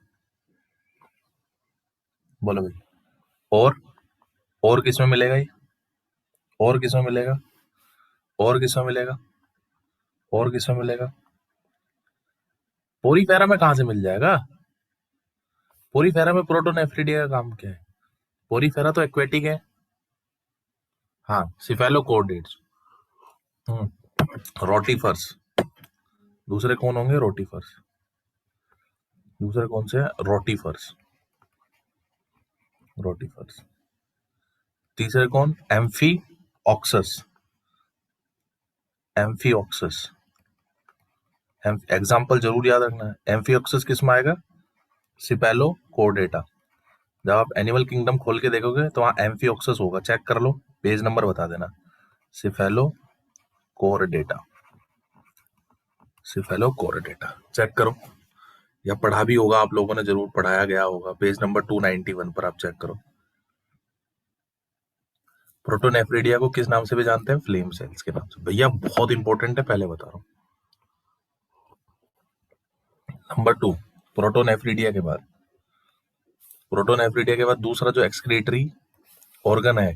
बोलो भाई। और किसमें मिलेगा ये? और किसमें मिलेगा? और किसमें मिलेगा? और किसमें मिलेगा? पोरीफेरा में कहां से मिल जाएगा? पोरीफेरा में प्रोटोनेफ्रिडिया का काम क्या है? पोरीफेरा तो एक्वेटिक है। हाँ, सिफेलोकोर्डेट्स, रोटीफर्स। दूसरे कौन होंगे? रोटीफर्स। दूसरे कौन से हैं? रोटीफर्स। रोटीफर्स। तीसरे कौन? एम्फीऑक्सस। एम्फीऑक्सस। एग्जाम्पल जरूर याद रखना है। एम्फीऑक्सस किस में आएगा? सिफेलोकोर्डेटा। जब आप एनिमल किंगडम खोल के देखोगे तो वहां एम्फीऑक्सस होगा, चेक कर लो, पेज नंबर बता देना। सिफेलोकोर्डेटा, सिफेलोकोर्डेटा चेक करो, या पढ़ा भी होगा आप लोगों ने, जरूर पढ़ाया गया होगा, पेज नंबर 291 पर आप चेक करो। प्रोटोनेफ्रिडिया को किस नाम से भी जानते हैं? फ्लेम सेल्स के नाम से। भैया बहुत इंपॉर्टेंट है, पहले बता रहा हूं। नंबर 2, प्रोटोनेफ्रिडिया के बाद दूसरा जो एक्सक्रीटरी ऑर्गन है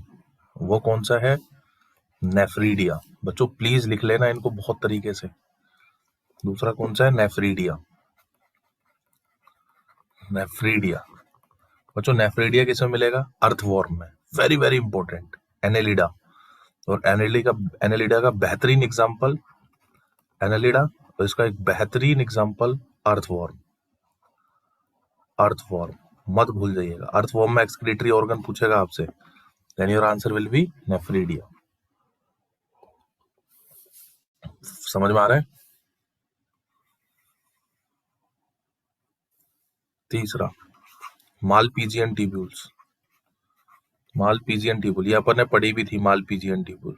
वो कौन सा है? नेफ्रीडिया। बच्चों प्लीज लिख लेना इनको बहुत तरीके से। दूसरा कौन सा है? नेफ्रीडिया। नेफ्रीडिया बच्चों, नेफ्रीडिया किसमें मिलेगा? अर्थवॉर्म में। Very very important, Annelida. और एनेलिडा का बेहतरीन एग्जांपल एनेलिडा, और इसका एक बेहतरीन एग्जांपल अर्थवॉर्म। अर्थवॉर्म मत भूल जाइएगा। अर्थवॉर्म में एक्सक्रीटरी ऑर्गन पूछेगा आपसे, then your answer will be nephridia. समझ में आ रहा है? तीसरा, मालपीजियन ट्यूब्यूल्स। मालपीजियन ट्यूब्यूल, ये अपन ने पढ़ी भी थी, मालपीजियन ट्यूब्यूल।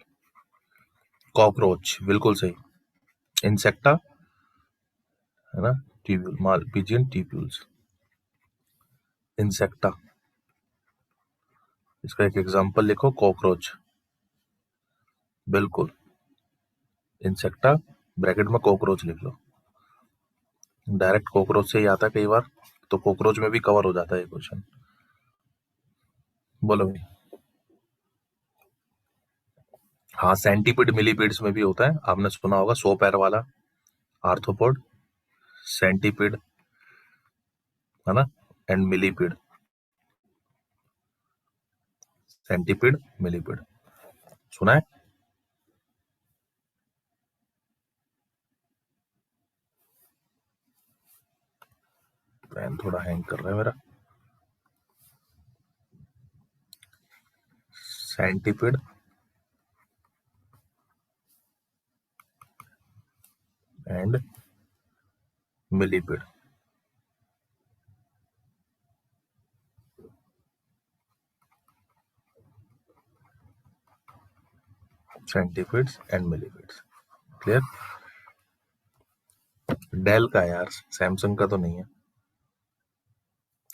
कॉकरोच, बिल्कुल सही। इंसेक्टा है ना, ट्यूब्यूल, मालपीजियन ट्यूब्यूल्स, इंसेक्टा। इसका एक एग्जांपल लिखो, कॉकरोच। बिल्कुल, इंसेक्टा ब्रैकेट में कॉकरोच लिख लो। डायरेक्ट कॉकरोच से ही आता है कई बार, तो कॉकरोच में भी कवर हो जाता है ये क्वेश्चन। बोलो भाई। हाँ, सेंटीपिड मिलीपिड्स में भी होता है, आपने सुना होगा 100 पैर वाला आर्थ्रोपोड, सेंटीपिड है ना, एंड मिलीपिड। सेंटीपिड, मिलीपिड सुना है? पेन थोड़ा हैंग कर रहा है मेरा। सेंटीपिड एंड मिलीपिड, सेंटीपिड्स एंड मिलीपिड्स। क्लियर? डेल का यार, सैमसंग का तो नहीं है,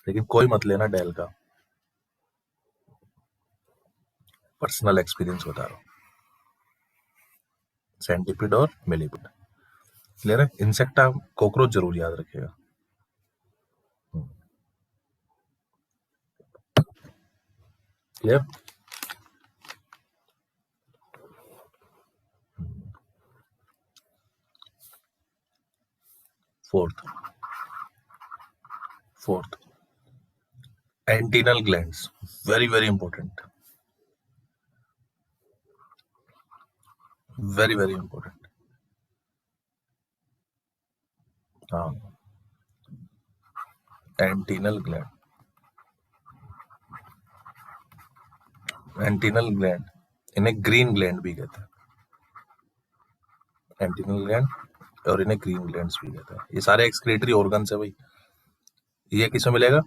लेकिन कोई मत लेना डेल का, पर्सनल एक्सपीरियंस बता रहा हूँ। सेंटीपिड और मिलीपिड। क्लियर है? इंसेक्टा कॉकरोच जरूर याद रखिएगा। Clear? Fourth antennal glands, very very important, very very important. हाँ, एंटीनल ग्लैंड, एंटीनल ग्लैंड, इन्हें ग्रीन ग्लैंड भी कहते हैं, एंटीनल ग्लैंड, और इन्हें ग्रीन ग्लैंड्स भी कहते हैं। ये सारे एक्सक्रीटरी ऑर्गन्स है भाई। ये किसमें मिलेगा?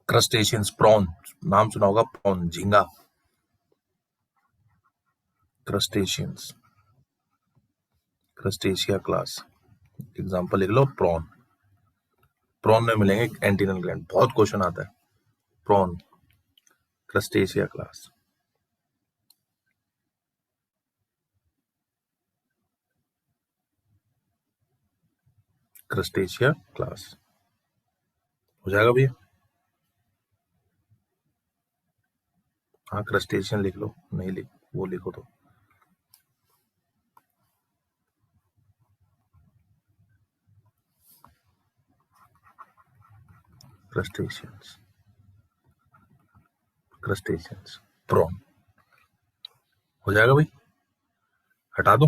क्रस्टेशियंस, प्रॉन, नाम सुना होगा, प्रॉन, झींगा, क्रस्टेशियंस, क्रस्टेशिया क्लास। एग्जांपल लिख लो, प्रॉन। प्रॉन में मिलेंगे एंटीनल ग्लैंड, बहुत क्वेश्चन आता है। Prawn, crustacea class. Crustacea class हो जाएगा भैया। हाँ, क्रस्टेशियन लिख लो, नहीं लिख वो लिखो तो क्रस्टेशियंस, क्रस्टेशियंस, प्रॉन हो जाएगा भाई। हटा दो,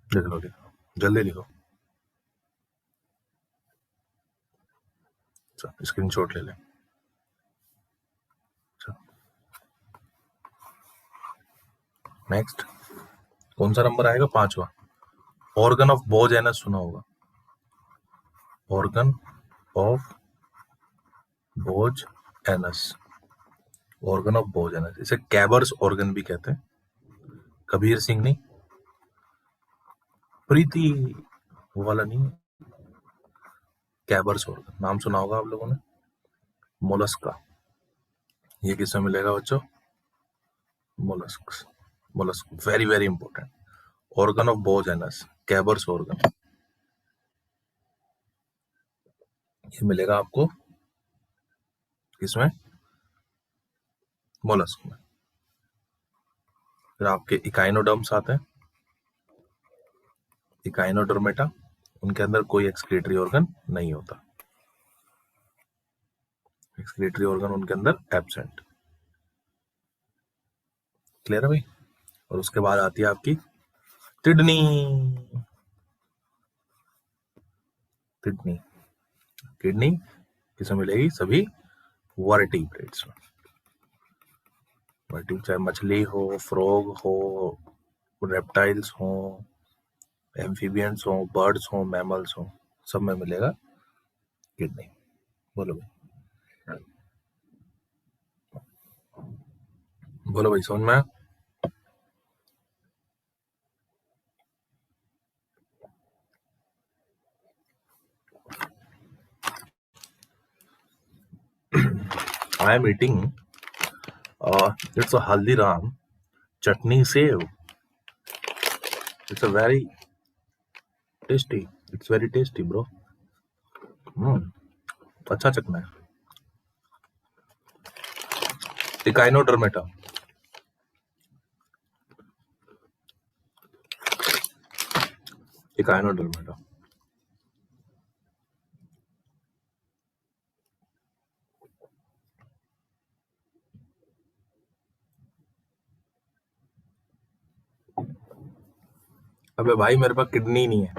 लिख लो, लिखो, जल्दी लिखो, स्क्रीनशॉट ले लें। नेक्स्ट, कौन सा नंबर आएगा? 5वां। ऑर्गन ऑफ बोजेनस सुना होगा, organ of Bhoj anus, organ of Bhoj anus, इसे कैबर्स ऑर्गन भी कहते हैं। कबीर सिंह नहीं, प्रीति वो वाला नहीं, कैबर्स ऑर्गन नाम सुना होगा आप लोगों ने। मोलस्का, ये किसमें मिलेगा बच्चों? Mollusc, mollusc, very very important. Organ of Bojanus, Keber's organ, ये मिलेगा आपको किसमें? मोलस्क में। फिर आपके इकाइनोडर्म्स आते हैं, इकाइनोडर्मेटा, उनके अंदर कोई एक्सक्रीटरी ऑर्गन नहीं होता, एक्सक्रीटरी ऑर्गन उनके अंदर एब्सेंट। क्लियर है भाई? और उसके बाद आती है आपकी किडनी, किडनी, किडनी किसमें मिलेगी? सभी वर्टिब्रेट्स में, वर्टिब्रेट, चाहे मछली हो, फ्रॉग हो, रेप्टाइल्स हो, एम्फीबियंस हो, बर्ड्स हो, मैमल्स हो, सब में मिलेगा किडनी। बोलो भाई, बोलो भाई, समझ में आया? I am eating it's a Haldiram chutney sev. It's a very tasty. It's very tasty, bro. अच्छा चखना है। इकाइनोडर्मेटा, इकाइनोडर्मेटा, अबे भाई मेरे पास किडनी नहीं है।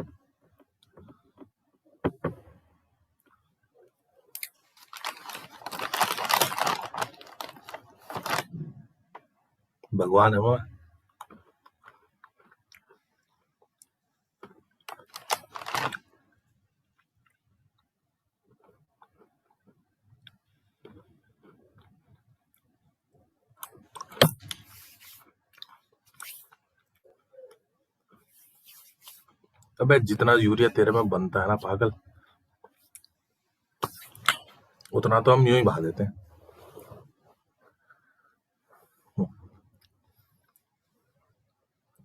भगवान है वो। अबे जितना यूरिया तेरे में बनता है ना पागल, उतना तो हम यूं ही बहा देते हैं।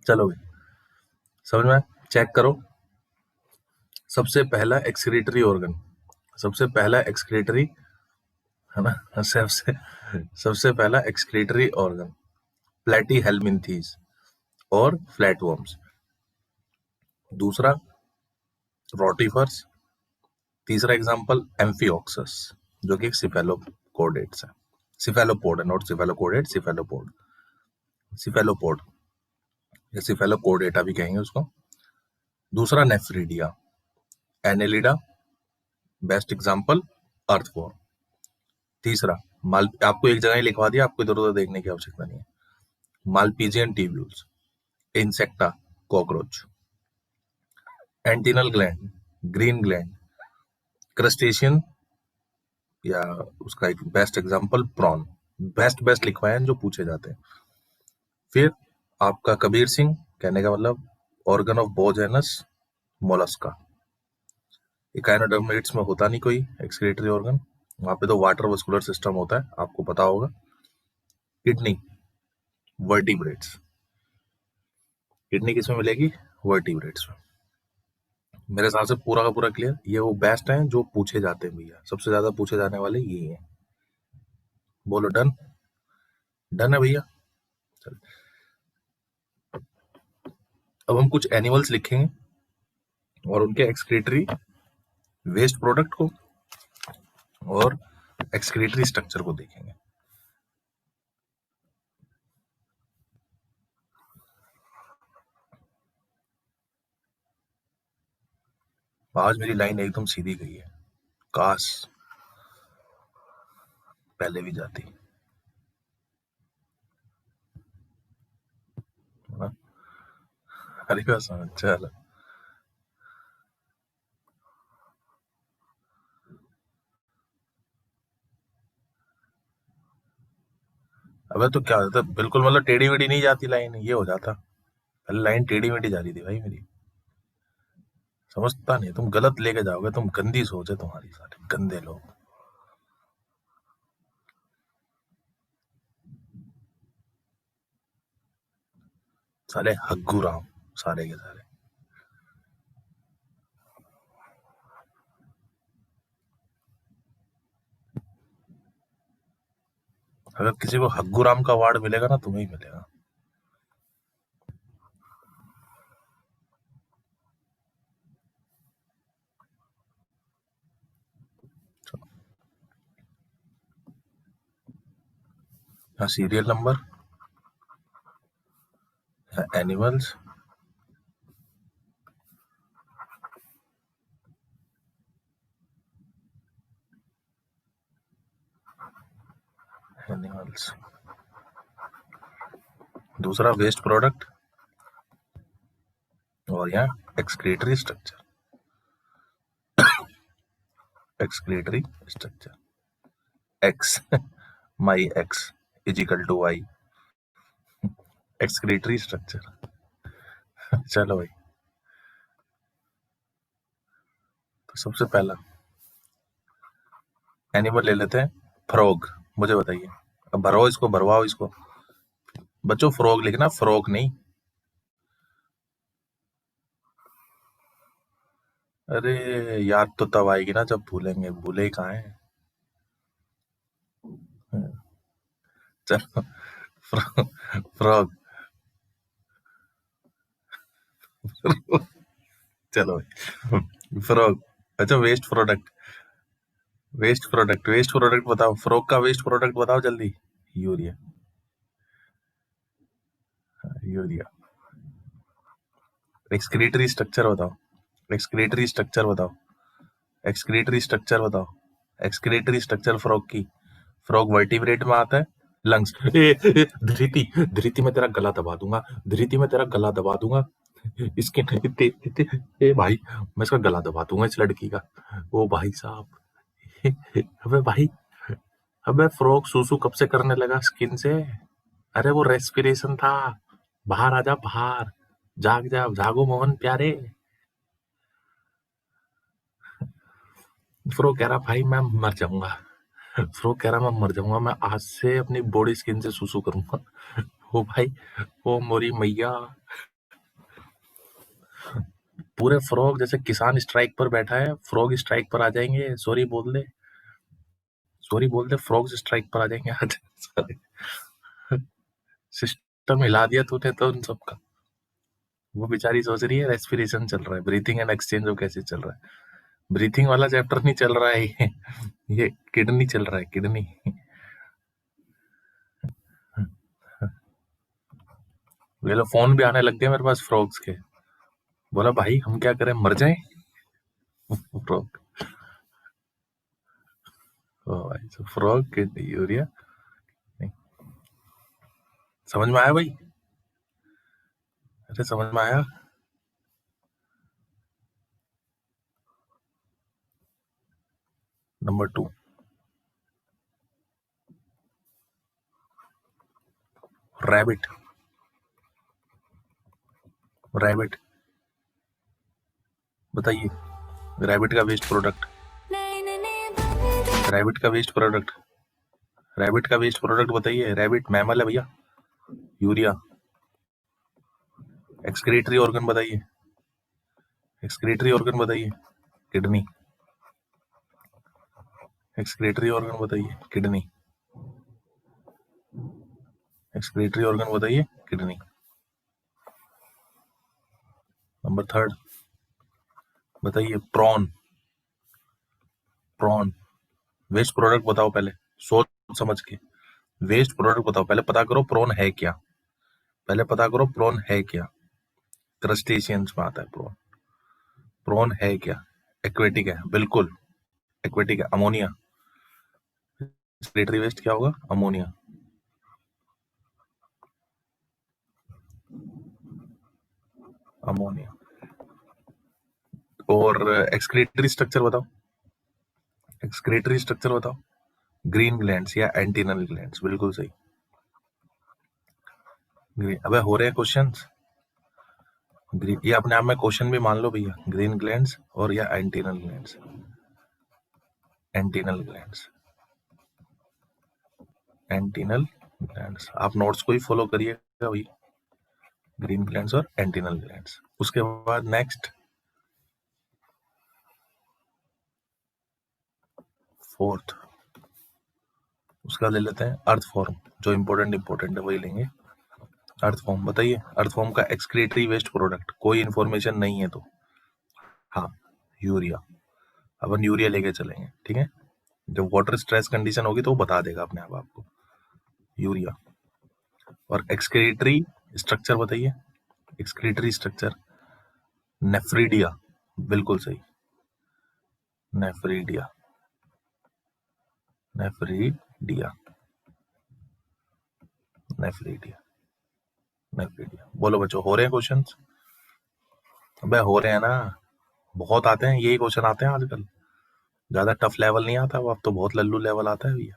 चलो भाई, समझ में? चेक करो। सबसे पहला एक्सक्रीटरी ऑर्गन, सबसे पहला एक्सक्रीटरी, है ना? सबसे सबसे पहला एक्सक्रीटरी ऑर्गन प्लेटी हेलमिंथीज और फ्लैटवर्म्स। दूसरा रोटिफर्स। तीसरा एग्जांपल एम्फिओक्सस, जो कि एक सिफेलोकोडेट्स है। सिफेलोपोड है, नॉट सिफेलोकोडेट, सिफेलोपोड। सिफेलोपोड या सिफेलोकोडेटा भी कहेंगे उसको। दूसरा nephridia, Annelida, best example earthworm. तीसरा आपको एक जगह ही लिखवा दिया, आपको इधर उधर देखने की आवश्यकता नहीं है। Malpighian tubules, insecta, cockroach. Antennal gland, green gland, crustacean, या उसका एक best example prawn. Best best लिखवाए हैं जो पूछे जाते हैं। फिर आपका कबीर सिंह, कहने का मतलब ऑर्गन ऑफ बोजेनस मोलस्का। इकाइनोडर्मेट्स में होता नहीं कोई एक्सक्रीटरी ऑर्गन, वहां पे तो वाटर वस्कुलर सिस्टम होता है, आपको पता होगा। Kidney, vertebrates. किडनी किसमें मिलेगी? वर्टिब्रेट्स में। मेरे हिसाब से पूरा का पूरा क्लियर। ये वो बेस्ट हैं जो पूछे जाते हैं भैया, सबसे ज्यादा पूछे जाने वाले यही हैं। बोलो डन? डन है भैया? चल, अब हम कुछ एनिमल्स लिखेंगे और उनके एक्सक्रीटरी वेस्ट प्रोडक्ट को और एक्सक्रीटरी स्ट्रक्चर को देखेंगे। आज मेरी लाइन एकदम सीधी गई है, काश पहले भी जाती। हाँ? अरे बस, चलो। अबे तो क्या होता, बिल्कुल मतलब टेढ़ी मेढ़ी नहीं जाती लाइन, ये हो जाता। पहले लाइन टेढ़ी मेढ़ी जा रही थी भाई मेरी। समझता नहीं, तुम गलत लेके जाओगे, तुम गंदी सोच है तुम्हारी, सारे गंदे लोग, सारे हग्गू राम, सारे के सारे। अगर किसी को हग्गू राम का अवार्ड मिलेगा ना, तुम्हें ही मिलेगा। हाँ, सीरियल नंबर, एनिमल्स, एनिमल्स। दूसरा वेस्ट प्रोडक्ट, और यहाँ excretory structure, excretory structure. X my x is equal to y, excretory structure. चलो भाई, तो सबसे पहला एनिमल ले लेते हैं, फ्रॉग। मुझे बताइए, अब भरो इसको, भरवाओ इसको बच्चों। फ्रॉग लिखना, फ्रॉग नहीं। अरे याद तो तब आएगी ना जब भूलेंगे, भूले ही कहाँ है। चलो, फ्रॉग। चलो भाई, फ्रॉग। अच्छा, waste product, waste product, waste product बताओ, फ्रॉग का वेस्ट प्रोडक्ट बताओ जल्दी। Urea, urea. एक्सक्रीटरी स्ट्रक्चर बताओ, एक्सक्रीटरी स्ट्रक्चर बताओ, एक्सक्रीटरी स्ट्रक्चर बताओ, एक्सक्रीटरी स्ट्रक्चर फ्रॉग की। फ्रॉग वर्टिब्रेट में आता है, लंग्स। धृति, धृति मैं तेरा गला दबा दूंगा, धृति मैं तेरा गला दबा दूंगा। इसके ए भाई, मैं इसका गला दबा दूंगा इस लड़की का। ओ भाई साहब, अबे भाई, अबे फ्रॉग सूसू कब से करने लगा स्किन से? अरे वो रेस्पिरेशन था। बाहर आजा बाहर, जाग जा, जागो मोहन प्यारे। फ्रो कह रहा भाई मैं मर जाऊंगा, फ्रो कह रहा मैं मर जाऊंगा, मैं आज से अपनी बॉडी स्किन से सूसू करूंगा। ओ भाई, ओ मोरी मैया, पूरे फ्रॉग जैसे किसान स्ट्राइक पर बैठा है, फ्रॉग स्ट्राइक पर आ जाएंगे। सॉरी बोल दे, सॉरी बोल दे, फ्रॉग स्ट्राइक पर आ जाएंगे आज। सिस्टम हिला दिया तूने तो उन सबका। वो बेचारी सोच रही है रेस्पिरेशन चल रहा है, ब्रीथिंग एंड एक्सचेंज वो कैसे चल रहा है। ब्रीथिंग वाला चैप्टर नहीं चल रहा है ये किडनी चल रहा है, किडनी। ये लो फोन भी आने लग गए मेरे पास फ्रॉग्स के। बोला भाई हम क्या करें, मर जाएं? फ्रॉग, ओ भाई तो फ्रॉग के यूरिया नहीं। समझ में आया भाई? अरे समझ में आया? Number 2, rabbit. रैबिट बताइए, रैबिट का वेस्ट प्रोडक्ट, रैबिट का वेस्ट प्रोडक्ट, रैबिट का वेस्ट प्रोडक्ट बताइए। रैबिट मैमल है भैया। यूरिया। एक्सक्रीटरी ऑर्गन बताइए, एक्सक्रीटरी ऑर्गन बताइए। किडनी। एक्सक्रीटरी ऑर्गन बताइए, किडनी। एक्सक्रीटरी ऑर्गन बताइए, किडनी। नंबर 3 बताइए, प्रॉन। प्रॉन वेस्ट प्रोडक्ट बताओ पहले, सोच समझ के। वेस्ट प्रोडक्ट बताओ पहले, पता करो प्रॉन है क्या, पहले पता करो प्रॉन है क्या। क्रस्टेशियंस में आता है प्रॉन। प्रॉन है क्या? एक्वेटिक है, बिल्कुल एक्वेटिक है। अमोनिया, एक्सक्रीटरी वेस्ट क्या होगा? अमोनिया। अमोनिया। और एक्सक्रीटरी स्ट्रक्चर बताओ, एक्सक्रीटरी स्ट्रक्चर बताओ। ग्रीन ग्लैंड्स या एंटीनल ग्लैंड्स, बिल्कुल सही। ग्रीन, अबे हो रहे हैं क्वेश्चंस। ग्रीन, ये अपने आप में क्वेश्चन भी मान लो भैया। ग्रीन ग्लैंड्स और या antennal glands, antennal glands, antennal glands. आप नोट्स को ही फॉलो करिएगा भाई, ग्रीन ग्लैंड्स और एंटीनल ग्लैंड्स। उसके बाद नेक्स्ट 4th, उसका ले लेते हैं अर्थ फॉर्म। जो इंपॉर्टेंट है वही लेंगे। अर्थ फॉर्म बताइए, अर्थ फॉर्म का एक्सक्रीटरी वेस्ट प्रोडक्ट, कोई इंफॉर्मेशन नहीं है तो हाँ, यूरिया। अपन यूरिया लेके चलेंगे, ठीक है। जब वाटर स्ट्रेस कंडीशन होगी तो वो बता देगा अपने आप आपको, यूरिया। और एक्सक्रीटरी स्ट्रक्चर बताइए, एक्सक्रीटरी स्ट्रक्चर नेफ्रीडिया, बिल्कुल सही। Nephridia, nephridia, nephridia, nephridia. बोलो बच्चों, हो रहे हैं क्वेश्चंस? अबे हो रहे हैं ना, बहुत आते हैं, यही क्वेश्चन आते हैं आजकल। ज्यादा टफ लेवल नहीं आता, अब तो बहुत लल्लू लेवल आता है भैया।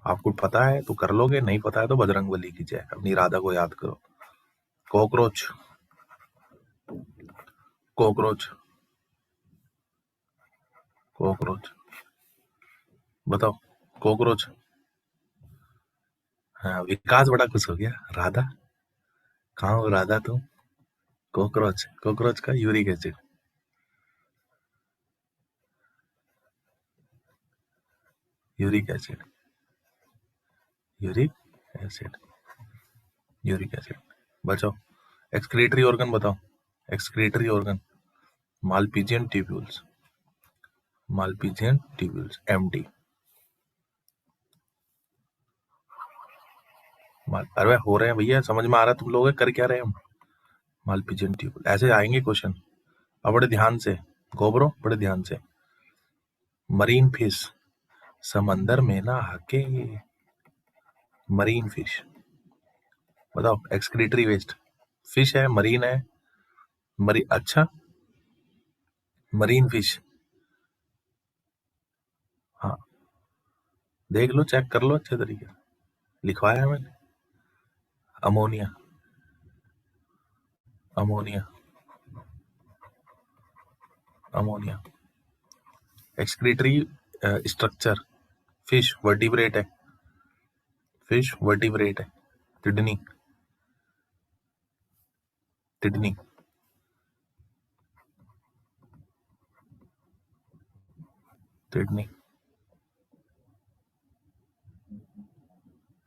आपको पता है तो कर लोगे, नहीं पता है तो बजरंगबली की जय, अपनी राधा को याद करो। कॉकरोच, कॉकरोच, कॉकरोच बताओ, कॉकरोच। हाँ, विकास बड़ा खुश हो गया। राधा, कहाँ हो राधा तुम? कॉकरोच, कॉकरोच का uric acid, uric acid, uric acid, uric acid. बचाओ, एक्सक्रीटरी ऑर्गन बताओ, excretory organ. Malpighian tubules, Malpighian tubules, MT. अरे हो रहे हैं भैया, समझ में आ रहा है तुम लोग कर क्या रहे हैं हम। मालपीजियन ट्यूब्यूल, ऐसे आएंगे क्वेश्चन। अब बड़े ध्यान से गोबरो, बड़े ध्यान से। मरीन फिश, समंदर में ना आके, मरीन फिश, बताओ एक्सक्रीटरी वेस्ट। फिश है, मरीन है, अच्छा, मरीन फिश। हाँ, देख लो, चेक कर लो अच्छे तरीके से, लिखवाया है मैंने। Ammonia, ammonia, ammonia. Excretory structure, fish vertebrate है, फिश वर्टिब्रेट है। Kidney, kidney, kidney.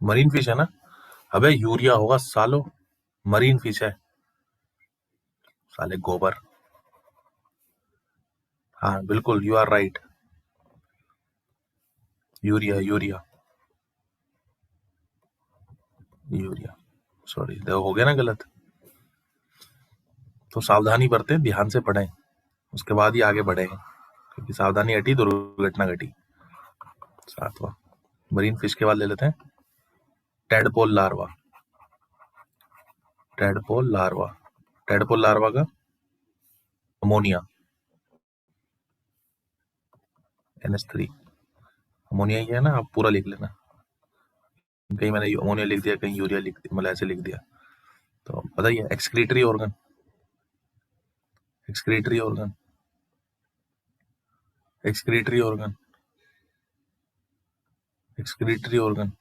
Marine fish है ना? अबे यूरिया होगा सालो, मरीन फिश है साले, गोबर। हाँ बिल्कुल, you are right. Urea, urea, urea. Sorry, देखो हो गया ना गलत। तो सावधानी बरतें, ध्यान से पढ़ें, उसके बाद ही आगे बढ़ें, क्योंकि सावधानी हटी दुर्घटना घटी। सातवां, मरीन फिश के बाद ले लेते हैं tadpole larva. Tadpole larva, tadpole larva का अमोनिया, NH3। अमोनिया ही है ना, आप पूरा लिख लेना। कहीं मैंने अमोनिया लिख दिया, कहीं यूरिया लिख दिया, मतलब ऐसे लिख दिया। तो बताइए, excretory organ, excretory organ, excretory organ, excretory organ,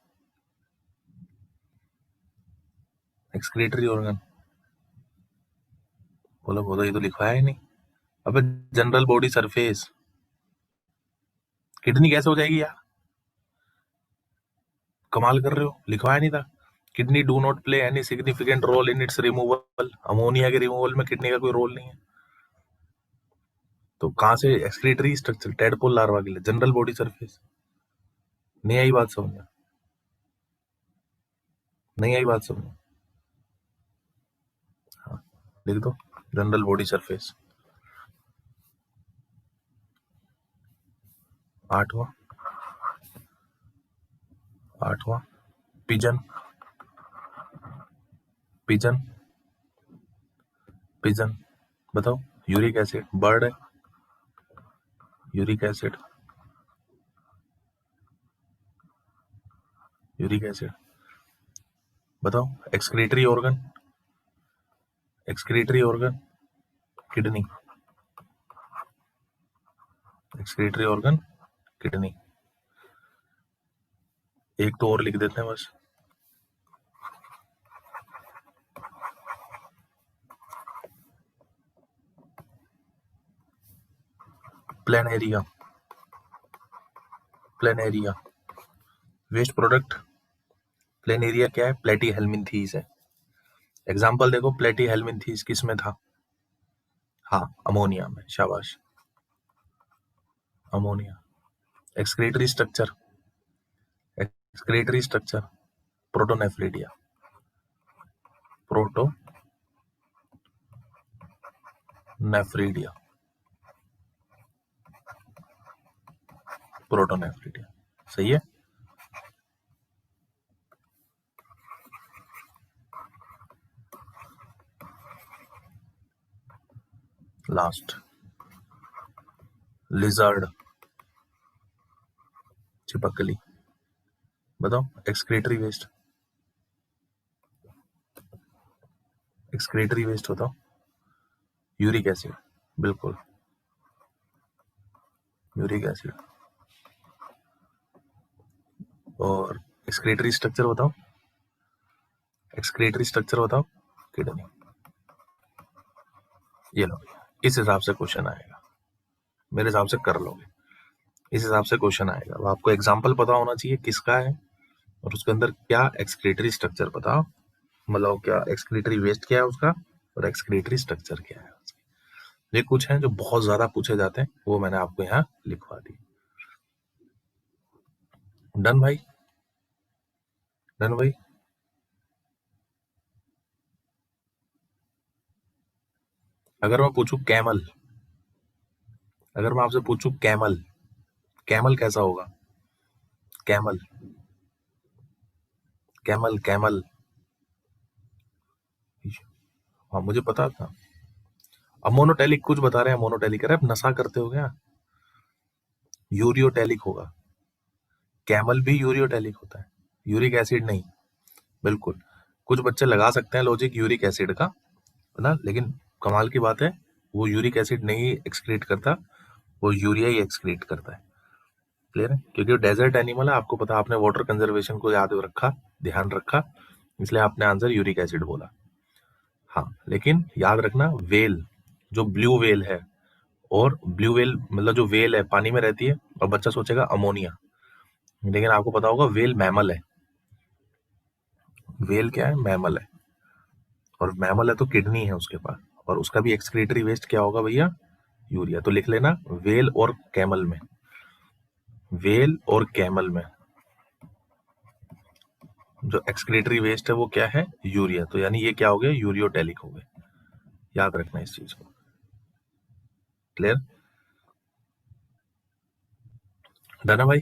excretory organ. बोलो बोलो, ये तो लिखवाया ही नहीं। अबे जनरल बॉडी सरफेस, किडनी कैसे हो जाएगी यार? कमाल कर रहे हो, लिखवाया नहीं था। Kidney do not play any significant role in its removal. Ammonia के रिमूवल में किडनी का कोई रोल नहीं है। तो कहां से एक्सक्रीटरी स्ट्रक्चर? टेडपोल लार्वा के लिए जनरल बॉडी सरफेस। नहीं आई बात समझ में? नहीं आई बात समझ में? हाँ, लिख दो जनरल बॉडी सरफेस। आठवां, आठवां, पिजन, पिजन, पिजन। बताओ, यूरिक एसिड, बर्ड है, यूरिक एसिड, यूरिक एसिड। बताओ, excretory organ, excretory organ, kidney, excretory organ, kidney. एक तो और लिख देते हैं बस, planaria, planaria. Waste product, planaria क्या है? प्लेटी हेलमिंथीस है। एग्जाम्पल देखो, प्लेटी हेलमिंथीस किस में था? हाँ, अमोनिया में, शाबाश, ammonia. Excretory structure, excretory structure, protonephridia, protonephridia, protonephridia. सही है। लास्ट, लिजर्ड, चिपकली। बताओ, एक्सक्रीटरी वेस्ट, एक्सक्रीटरी वेस्ट बताओ। यूरिक एसिड, बिल्कुल, यूरिक एसिड। और एक्सक्रीटरी स्ट्रक्चर बताओ, एक्सक्रीटरी स्ट्रक्चर बताओ, किडनी। ये लो, इस हिसाब से क्वेश्चन आएगा, मेरे हिसाब से कर लोगे, इस हिसाब से क्वेश्चन आएगा। अब आपको एग्जाम्पल पता होना चाहिए किसका है, और उसके अंदर क्या एक्सक्रीटरी स्ट्रक्चर बताओ, मतलब क्या एक्सक्रीटरी वेस्ट क्या है उसका, और एक्सक्रीटरी स्ट्रक्चर क्या है। ये कुछ हैं जो बहुत ज्यादा पूछे जाते हैं, वो मैंने आपको यहाँ लिखवा दी। डन भाई, डन भाई। अगर मैं पूछूं कैमल, अगर मैं आपसे पूछूं कैमल, कैमल कैसा होगा? Camel, camel camel. हाँ मुझे पता था। अब मोनोटैलिक कुछ बता रहे हैं, मोनोटैलिक अरे आप नशा करते हो क्या? यूरियोटैलिक होगा। कैमल भी यूरियोटैलिक होता है, यूरिक एसिड नहीं। बिल्कुल। कुछ बच्चे लगा सकते हैं लॉजिक यूरिक एसिड का, है ना, लेकिन कमाल की बात है वो यूरिक एसिड नहीं एक्सक्रीट करता, वो यूरिया ही एक्सक्रीट करता है। क्लियर है? क्योंकि वो डेजर्ट एनिमल है, आपको पता, आपने वाटर कंजर्वेशन को याद रखा, ध्यान रखा, इसलिए आपने आंसर यूरिक एसिड बोला। हाँ लेकिन याद रखना, वेल, जो ब्लू वेल है, और ब्लू वेल मतलब जो वेल है पानी में रहती है, और बच्चा सोचेगा अमोनिया, लेकिन आपको पता होगा वेल मैमल है। वेल क्या है? मैमल है। और मैमल है तो किडनी है उसके पास, और उसका भी एक्सक्रीटरी वेस्ट क्या होगा भैया? यूरिया। तो लिख लेना वेल और कैमल में, वेल और कैमल में जो एक्सक्रीटरी वेस्ट है वो क्या है? यूरिया। तो यानी ये क्या हो गया? यूरियोटैलिक हो गए। याद रखना इस चीज को। क्लियर? डन है भाई?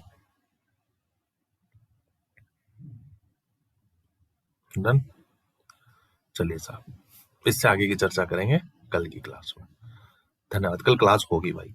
डन। चलिए साहब, इससे आगे की चर्चा करेंगे कल की क्लास में। धन्यवाद। कल क्लास होगी भाई।